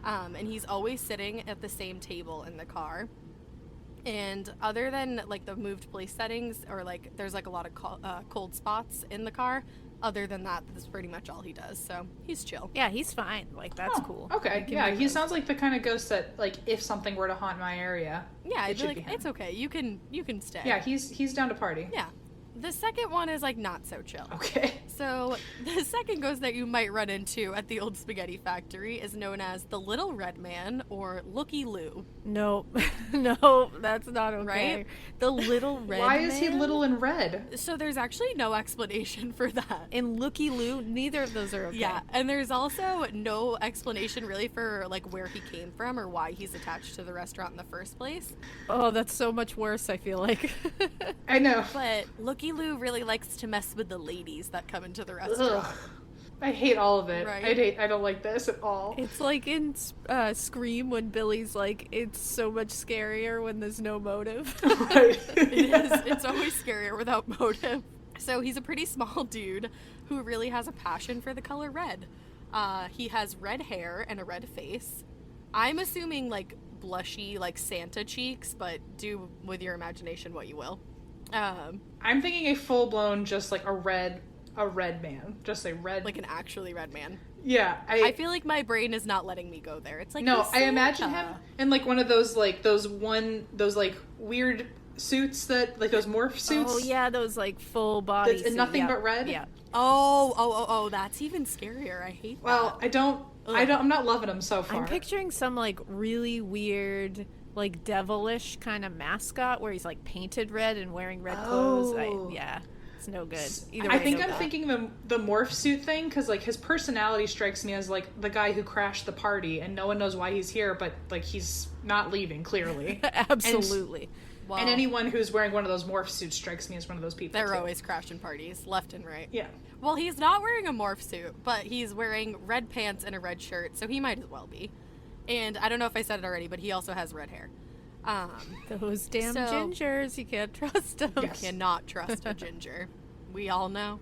And he's always sitting at the same table in the car. And other than like the moved place settings, or like there's like a lot of cold spots in the car, other than that, that's pretty much all he does. So he's chill. Yeah, he's fine. Like, that's cool. Okay, yeah, he sounds like the kind of ghost that, like, if something were to haunt my area, Yeah, it I'd be should like, be him. it's okay. You can stay. Yeah, he's down to party. Yeah. The second one is like not so chill. Okay. So the second ghost that you might run into at the old spaghetti factory is known as the Little Red Man, or Looky Loo. Nope. No, that's not okay. Right? The Little Red Why is he Man? little and red? So there's actually no explanation for that. And Looky Loo, neither of those are okay. Yeah, and there's also no explanation really for like where he came from or why he's attached to the restaurant in the first place. Oh, that's so much worse, I feel like. I know. But Looky Loo really likes to mess with the ladies that come into the restaurant. Ugh. I hate all of it. Right? I don't like this at all. It's like in Scream when Billy's like, it's so much scarier when there's no motive. Right. It is. It's always scarier without motive. So he's a pretty small dude who really has a passion for the color red. He has red hair and a red face. I'm assuming like blushy, like Santa cheeks, but do with your imagination what you will. I'm thinking a full-blown, just like a red man. Just a red. Like an actually red man. Yeah. I feel like my brain is not letting me go there. It's like, No, he's I imagine Santa. him in like one of those like weird suits that, like those morph suits. Oh yeah, those like full body That's suit. nothing Yeah. but red? Yeah. Oh, that's even scarier. I hate that. Well, I'm not loving him so far. I'm picturing some like really weird, like devilish kind of mascot where he's like painted red and wearing red clothes. Yeah, it's no good. Either way, I think no I'm good. thinking the morph suit thing because like his personality strikes me as like the guy who crashed the party and no one knows why he's here, but like he's not leaving clearly. Absolutely. Well, And anyone who's wearing one of those morph suits strikes me as one of those people. they're too. always crashing parties, left and right. Yeah. Well, he's not wearing a morph suit, but he's wearing red pants and a red shirt, so he might as well be. And I don't know if I said it already, but he also has red hair. Those damn So- gingers, you can't trust them. Yes. Cannot trust a ginger. We all know.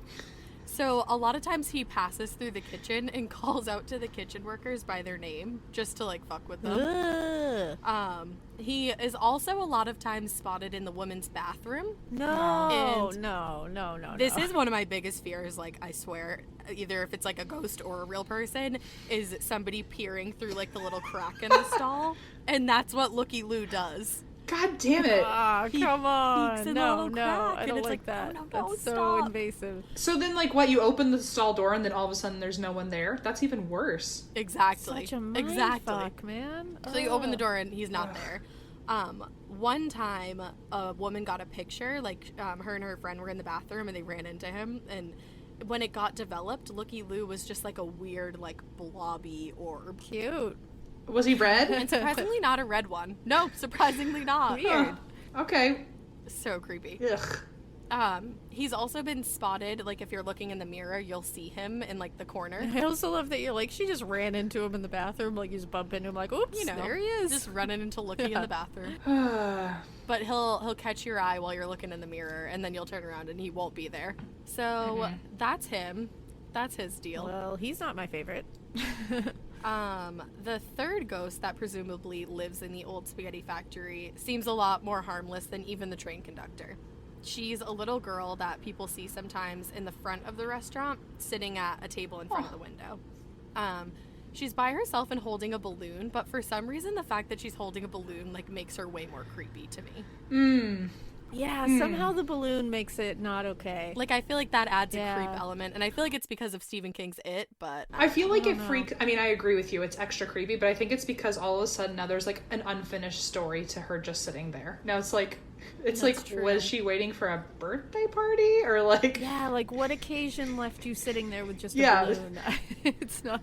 So a lot of times he passes through the kitchen and calls out to the kitchen workers by their name just to like fuck with them. Ugh. He is also a lot of times spotted in the women's bathroom. No, And no. This is one of my biggest fears, like, I swear, either if it's like a ghost or a real person, is somebody peering through like the little crack in the stall. And that's what Looky Loo does. God damn it. Ah, He come on. peeks in the No, little no, crack, I and don't it's like like, that. oh, no, That's don't so stop. invasive. So then like what, you open the stall door and then all of a sudden there's no one there? That's even worse. Exactly. Such a mind exactly. fuck, man. So you open the Ugh. door and he's not there. One time, a woman got a picture, like her and her friend were in the bathroom and they ran into him, and when it got developed, Looky Loo was just like a weird, like blobby orb. Cute. Was he red? And surprisingly not a red one. No, surprisingly not. Weird. Okay. So creepy. Ugh. He's also been spotted, like if you're looking in the mirror, you'll see him in like the corner. I also love that you're like, she just ran into him in the bathroom, like you just bump into him, like, oops, You know, there he is. just running into Looky in the bathroom. Ah. But he'll catch your eye while you're looking in the mirror, and then you'll turn around and he won't be there. So that's him. That's his deal. Well, he's not my favorite. The third ghost that presumably lives in the old spaghetti factory seems a lot more harmless than even the train conductor. She's a little girl that people see sometimes in the front of the restaurant, sitting at a table in front of the window. She's by herself and holding a balloon, but for some reason the fact that she's holding a balloon like makes her way more creepy to me. Yeah, somehow the balloon makes it not okay. Like, I feel like that adds a creep element, and I feel like it's because of Stephen King's It, but... I feel like it freaks... I mean, I agree with you, it's extra creepy, but I think it's because all of a sudden now there's, like, an unfinished story to her just sitting there. Now it's like... True. Was she waiting for a birthday party? Or, like... Yeah, like, what occasion left you sitting there with just a balloon? It's not...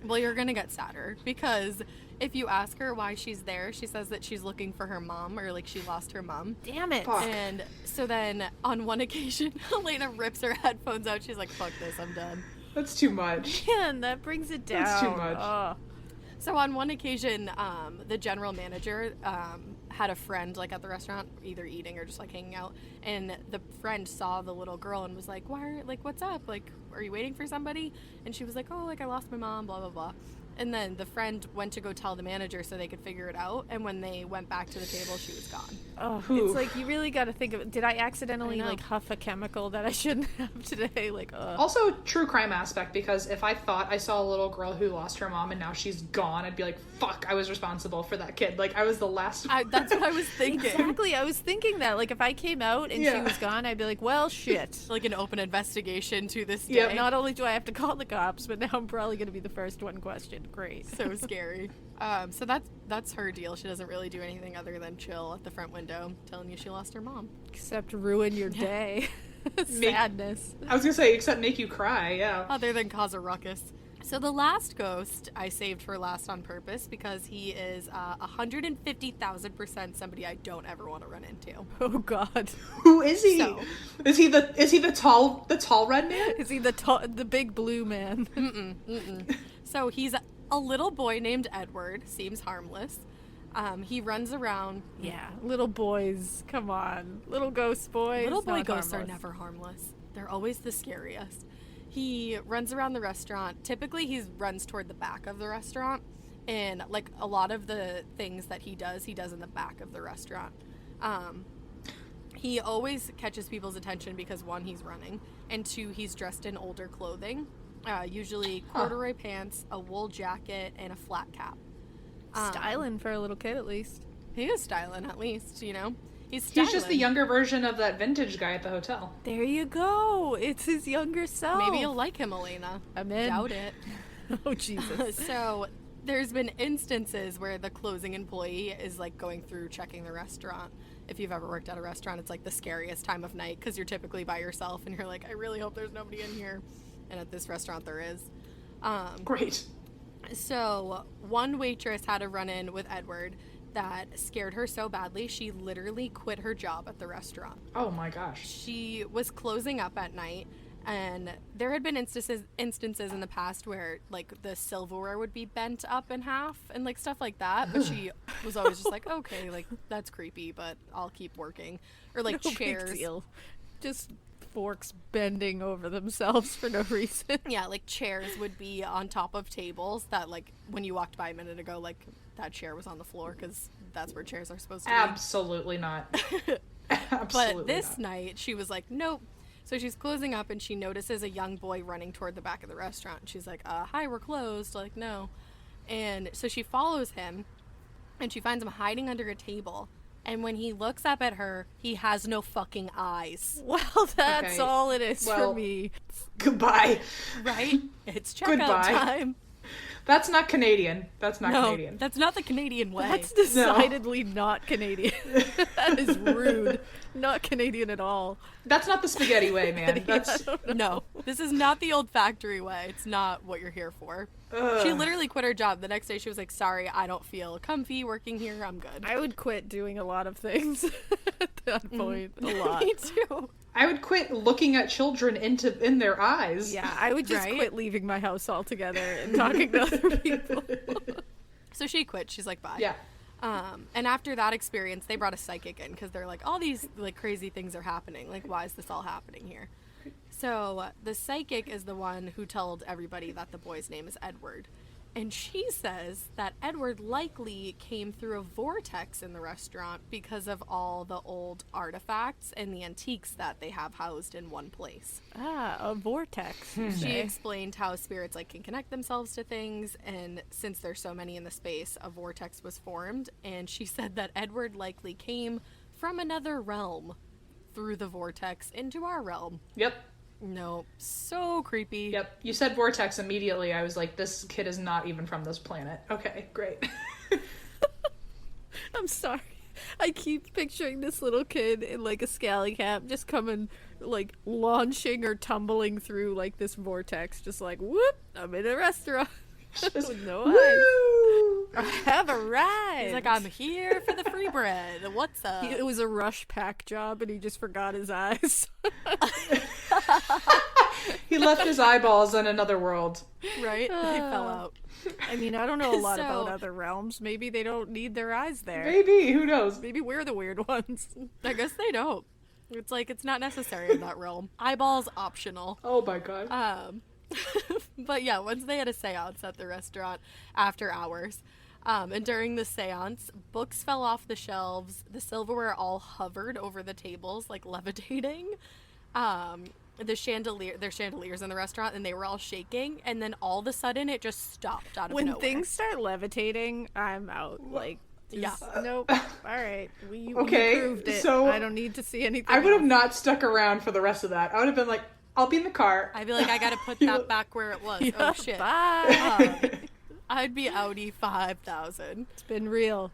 Well, you're gonna get sadder, because... If you ask her why she's there, she says that she's looking for her mom, or like she lost her mom. Damn it. Fuck. And so then on one occasion, Alaina rips her headphones out. She's like, fuck this, I'm done. That's too much. Man, that brings it down. That's too much. Oh. So on one occasion, the general manager had a friend like at the restaurant, either eating or just like hanging out, and the friend saw the little girl and was like, what's up? Like, are you waiting for somebody? And she was like, oh, like I lost my mom, blah, blah, blah. And then the friend went to go tell the manager so they could figure it out. And when they went back to the table, she was gone. Oh, it's like you really got to think of it. Did I accidentally like huff a chemical that I shouldn't have today? Like, Also, true crime aspect, because if I thought I saw a little girl who lost her mom and now she's gone, I'd be like, fuck, I was responsible for that kid. Like, I was the last one. That's what I was thinking. Exactly, I was thinking that. Like, if I came out and she was gone, I'd be like, well, shit. Like an open investigation to this day. Yeah, not only do I have to call the cops, but now I'm probably going to be the first one questioned. Great. So scary. So that's her deal. She doesn't really do anything other than chill at the front window, telling you she lost her mom. Except ruin your day. Sadness. I was gonna say, except make you cry, yeah. Other than cause a ruckus. So the last ghost I saved for last on purpose because he is 150,000% somebody I don't ever want to run into. Oh God. Who is he? So, is he the tall red man? Is he the big blue man? So he's a little boy named Edward. Seems harmless. He runs around. Yeah, little boys. Come on, little ghost boys. Little boy ghosts harmless. are never harmless. They're always the scariest. He runs around the restaurant. Typically, he runs toward the back of the restaurant. And, like, a lot of the things that he does in the back of the restaurant. He always catches people's attention because, one, he's running. And, two, he's dressed in older clothing. Usually corduroy pants, a wool jacket, and a flat cap. Styling for a little kid, at least. He is styling, at least, you know? He's just the younger version of that vintage guy at the hotel. There you go. It's his younger self. Maybe you'll like him, Alaina. I'm in. Doubt it. Oh, Jesus. So there's been instances where the closing employee is like going through checking the restaurant. If you've ever worked at a restaurant, it's like the scariest time of night because you're typically by yourself and you're like, I really hope there's nobody in here. And at this restaurant there is. Great. So one waitress had a run-in with Edward that scared her so badly she literally quit her job at the restaurant. Oh my gosh. She was closing up at night, and there had been instances in the past where like the silverware would be bent up in half and like stuff like that, but she was always just like, okay, like that's creepy, but I'll keep working. Or like No chairs. big deal. Just forks bending over themselves for no reason. Yeah, like chairs would be on top of tables that like when you walked by a minute ago, like that chair was on the floor because that's where chairs are supposed to be. Absolutely not. Absolutely But this not. night she was like, nope. So she's closing up and she notices a young boy running toward the back of the restaurant. She's like, hi, we're closed. Like, no. And so she follows him and she finds him hiding under a table. And when he looks up at her, he has no fucking eyes. Well, that's Okay. all it is Well, for me. Goodbye. Right? It's checkout Goodbye. time. That's not Canadian. That's not No, Canadian. that's not the Canadian way. That's decidedly not Canadian. That is rude. Not Canadian at all. That's not the spaghetti way, man. That's No, this is not the old factory way. It's not what you're here for. She literally quit her job. The next day she was like, sorry, I don't feel comfy working here. I'm good. I would quit doing a lot of things at that point. A lot. Me too. I would quit looking at children in their eyes. Yeah, I would just Right? quit leaving my house altogether and talking to other people. So she quit. She's like, bye. Yeah. And after that experience, they brought a psychic in because they're like, all these like crazy things are happening. Like, why is this all happening here? So the psychic is the one who told everybody that the boy's name is Edward. And she says that Edward likely came through a vortex in the restaurant because of all the old artifacts and the antiques that they have housed in one place. Ah, a vortex. She explained how spirits can connect themselves to things, and since there's so many in the space, a vortex was formed. And she said that Edward likely came from another realm through the vortex into our realm. Yep. No, so creepy. Yep. You said vortex immediately. I was like, this kid is not even from this planet. Okay, great. I'm sorry. I keep picturing this little kid in a scally cap just coming, launching or tumbling through this vortex, just whoop, I'm in a restaurant. With no eyes. I have arrived. He's like, I'm here for the free bread. What's up? It was a rush pack job and he just forgot his eyes. He left his eyeballs in another world. Right? They fell out. I mean, I don't know a lot about other realms. Maybe they don't need their eyes there. Maybe. Who knows? Maybe we're the weird ones. I guess they don't. It's it's not necessary in that realm. Eyeballs optional. Oh my god. But yeah, once they had a seance at the restaurant after hours, and during the seance, books fell off the shelves, the silverware all hovered over the tables, levitating. There's chandeliers in the restaurant, and they were all shaking, and then all of a sudden it just stopped out of nowhere. When things start levitating, I'm out. Yeah. Nope. All right. We Okay, proved it. so I don't need to see anything I would have else. not stuck around for the rest of that. I would have been like, I'll be in the car. I'd be like, I gotta put that back where it was. Oh shit. Bye. I'd be Audi 5000. It's been real.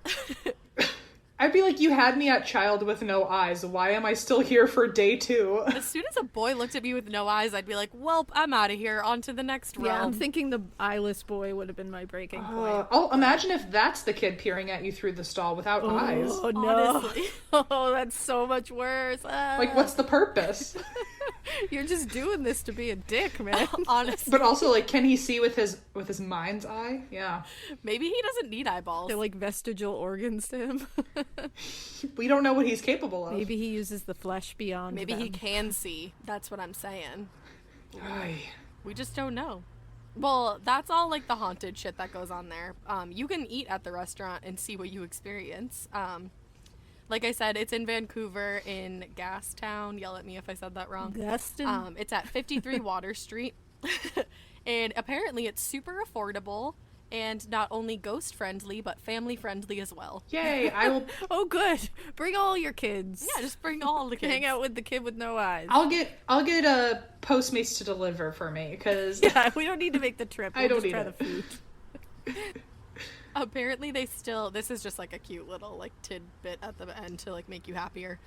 I'd be like, you had me at child with no eyes. Why am I still here for day 2? As soon as a boy looked at me with no eyes, I'd be like, welp, I'm out of here. On to the next realm. Yeah, I'm thinking the eyeless boy would have been my breaking point. Oh, imagine if that's the kid peering at you through the stall without eyes. Oh, no. Honestly. Oh, that's so much worse. Like, what's the purpose? You're just doing this to be a dick, man. Honestly. But also, can he see with his mind's eye? Yeah. Maybe he doesn't need eyeballs. They're like vestigial organs to him. We don't know what he's capable of. Maybe he uses the flesh beyond Maybe them. he can see. That's what I'm saying. Ay. We just don't know. Well, that's all the haunted shit that goes on there. You can eat at the restaurant and see what you experience. Like I said, it's in Vancouver in Gastown. Yell at me if I said that wrong. Gaston? It's at 53 Water Street. And apparently it's super affordable and not only ghost friendly, but family friendly as well. Yay, I will. Oh, good. Bring all your kids. Yeah, just bring all the kids. Hang out with the kid with no eyes. I'll get a Postmates to deliver for me, because Yeah, we don't need to make the trip. We'll I don't just need try it. the food. Apparently they still, this is just a cute little tidbit at the end to make you happier.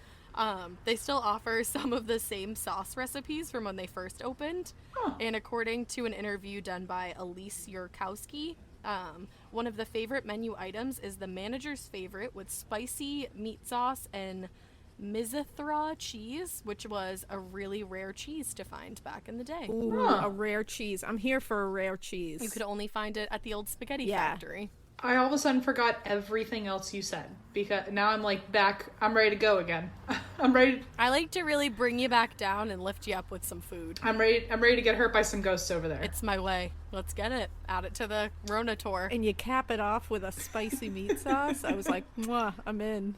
They still offer some of the same sauce recipes from when they first opened. Huh. And according to an interview done by Elise Urkowski, one of the favorite menu items is the manager's favorite with spicy meat sauce and Mizithra cheese, which was a really rare cheese to find back in the day. Ooh, Huh. a rare cheese. I'm here for a rare cheese. You could only find it at the old spaghetti Yeah. factory. I all of a sudden forgot everything else you said, because now I'm back. I'm ready to go again. I'm ready. I like to really bring you back down and lift you up with some food. I'm ready to get hurt by some ghosts over there. It's my way. Let's get it. Add it to the Rona tour. And you cap it off with a spicy meat sauce. I was like, mwah, I'm in.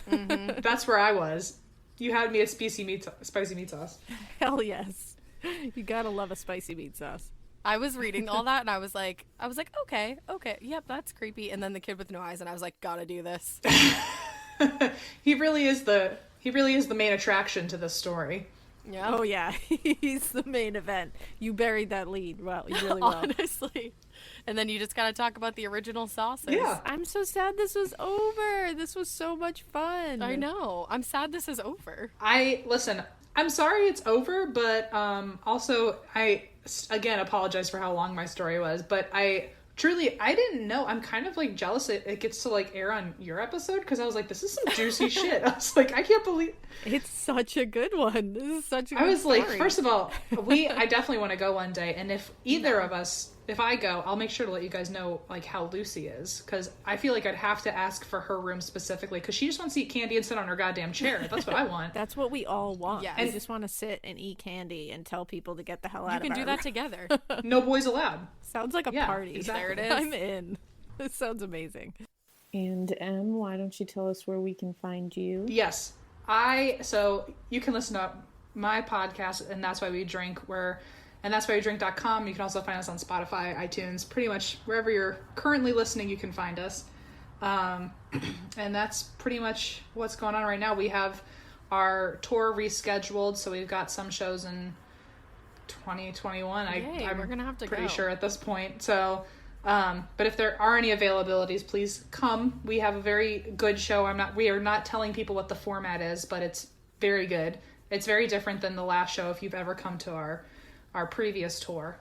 That's where I was. You had me at spicy meat sauce. Hell yes. You gotta love a spicy meat sauce. I was reading all that and I was like, okay, yep, that's creepy. And then the kid with no eyes, and I was like, gotta do this. He really is the main attraction to this story. Yeah. Oh yeah, he's the main event. You buried that lead. Well, you really well. Honestly. And then you just gotta talk about the original sauces. Yeah. I'm so sad this was over. This was so much fun. I know. I'm sad this is over. Listen, I'm sorry it's over, but also I again apologize for how long my story was, but I didn't know. I'm kind of jealous it gets to air on your episode, because I was like, this is some juicy shit. I was like, I can't believe It's such a good one. This is such a good I was story. like, first of all, I definitely want to go one day, and if either of us if I go, I'll make sure to let you guys know like how Lucy is, because I feel like I'd have to ask for her room specifically, because she just wants to eat candy and sit on her goddamn chair. That's what I want. That's what we all want. Yes. We just want to sit and eat candy and tell people to get the hell out of You our can do that together. No boys allowed. Sounds like a Yeah, party. exactly. There it is. I'm in. This sounds amazing. And Em, why don't you tell us where we can find you? Yes. So you can listen to my podcast, and That's Why We Drink, and that's why we drink.com. You can also find us on Spotify, iTunes, pretty much wherever you're currently listening, you can find us. And that's pretty much what's going on right now. We have our tour rescheduled, so we've got some shows in 2021. I'm we're gonna have to pretty go. sure at this point. So, but if there are any availabilities, please come. We have a very good show. We are not telling people what the format is, but it's very good. It's very different than the last show if you've ever come to our previous tour.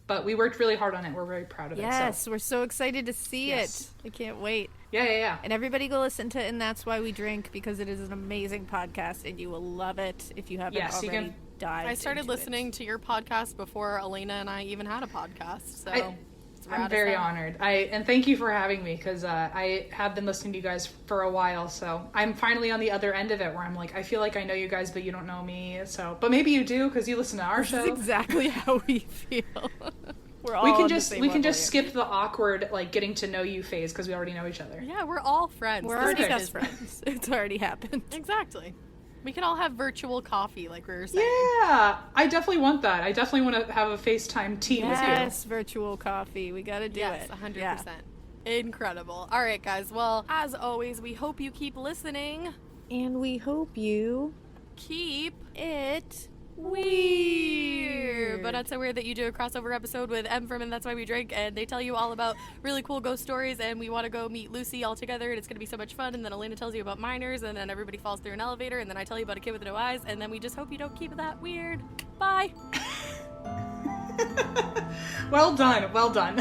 But we worked really hard on it. We're very proud of it. Yes, we're so excited to see Yes. it. I can't wait. Yeah. And everybody go listen to And That's Why We Drink, because it is an amazing podcast and you will love it if you haven't Yes, you already can- dived I started into listening it. to your podcast before Alaina and I even had a podcast. So it's rad I'm as very hell. honored. And thank you for having me, because I have been listening to you guys for a while. So I'm finally on the other end of it, where I'm like, I feel like I know you guys, but you don't know me. So, but maybe you do, because you listen to our show. That's exactly how we feel. We're all We on can the just same we can level just here. skip the awkward like getting to know you phase, because we already know each other. Yeah, we're all friends. We're This already is best business. friends. It's already happened. Exactly. We can all have virtual coffee, like we were saying. Yeah, I definitely want that. I definitely want to have a FaceTime tea with you. Yes, virtual coffee. We got to do Yes, it. 100%. Yeah. Incredible. All right, guys. Well, as always, we hope you keep listening. And we hope you Keep It weird. But that's so weird that you do a crossover episode with Em from And That's Why We Drink, and they tell you all about really cool ghost stories, and we want to go meet Lucy all together, and it's going to be so much fun. And then Alaina tells you about miners, and then everybody falls through an elevator, and then I tell you about a kid with no eyes, and then we just hope you don't keep it that weird. Bye. Well done.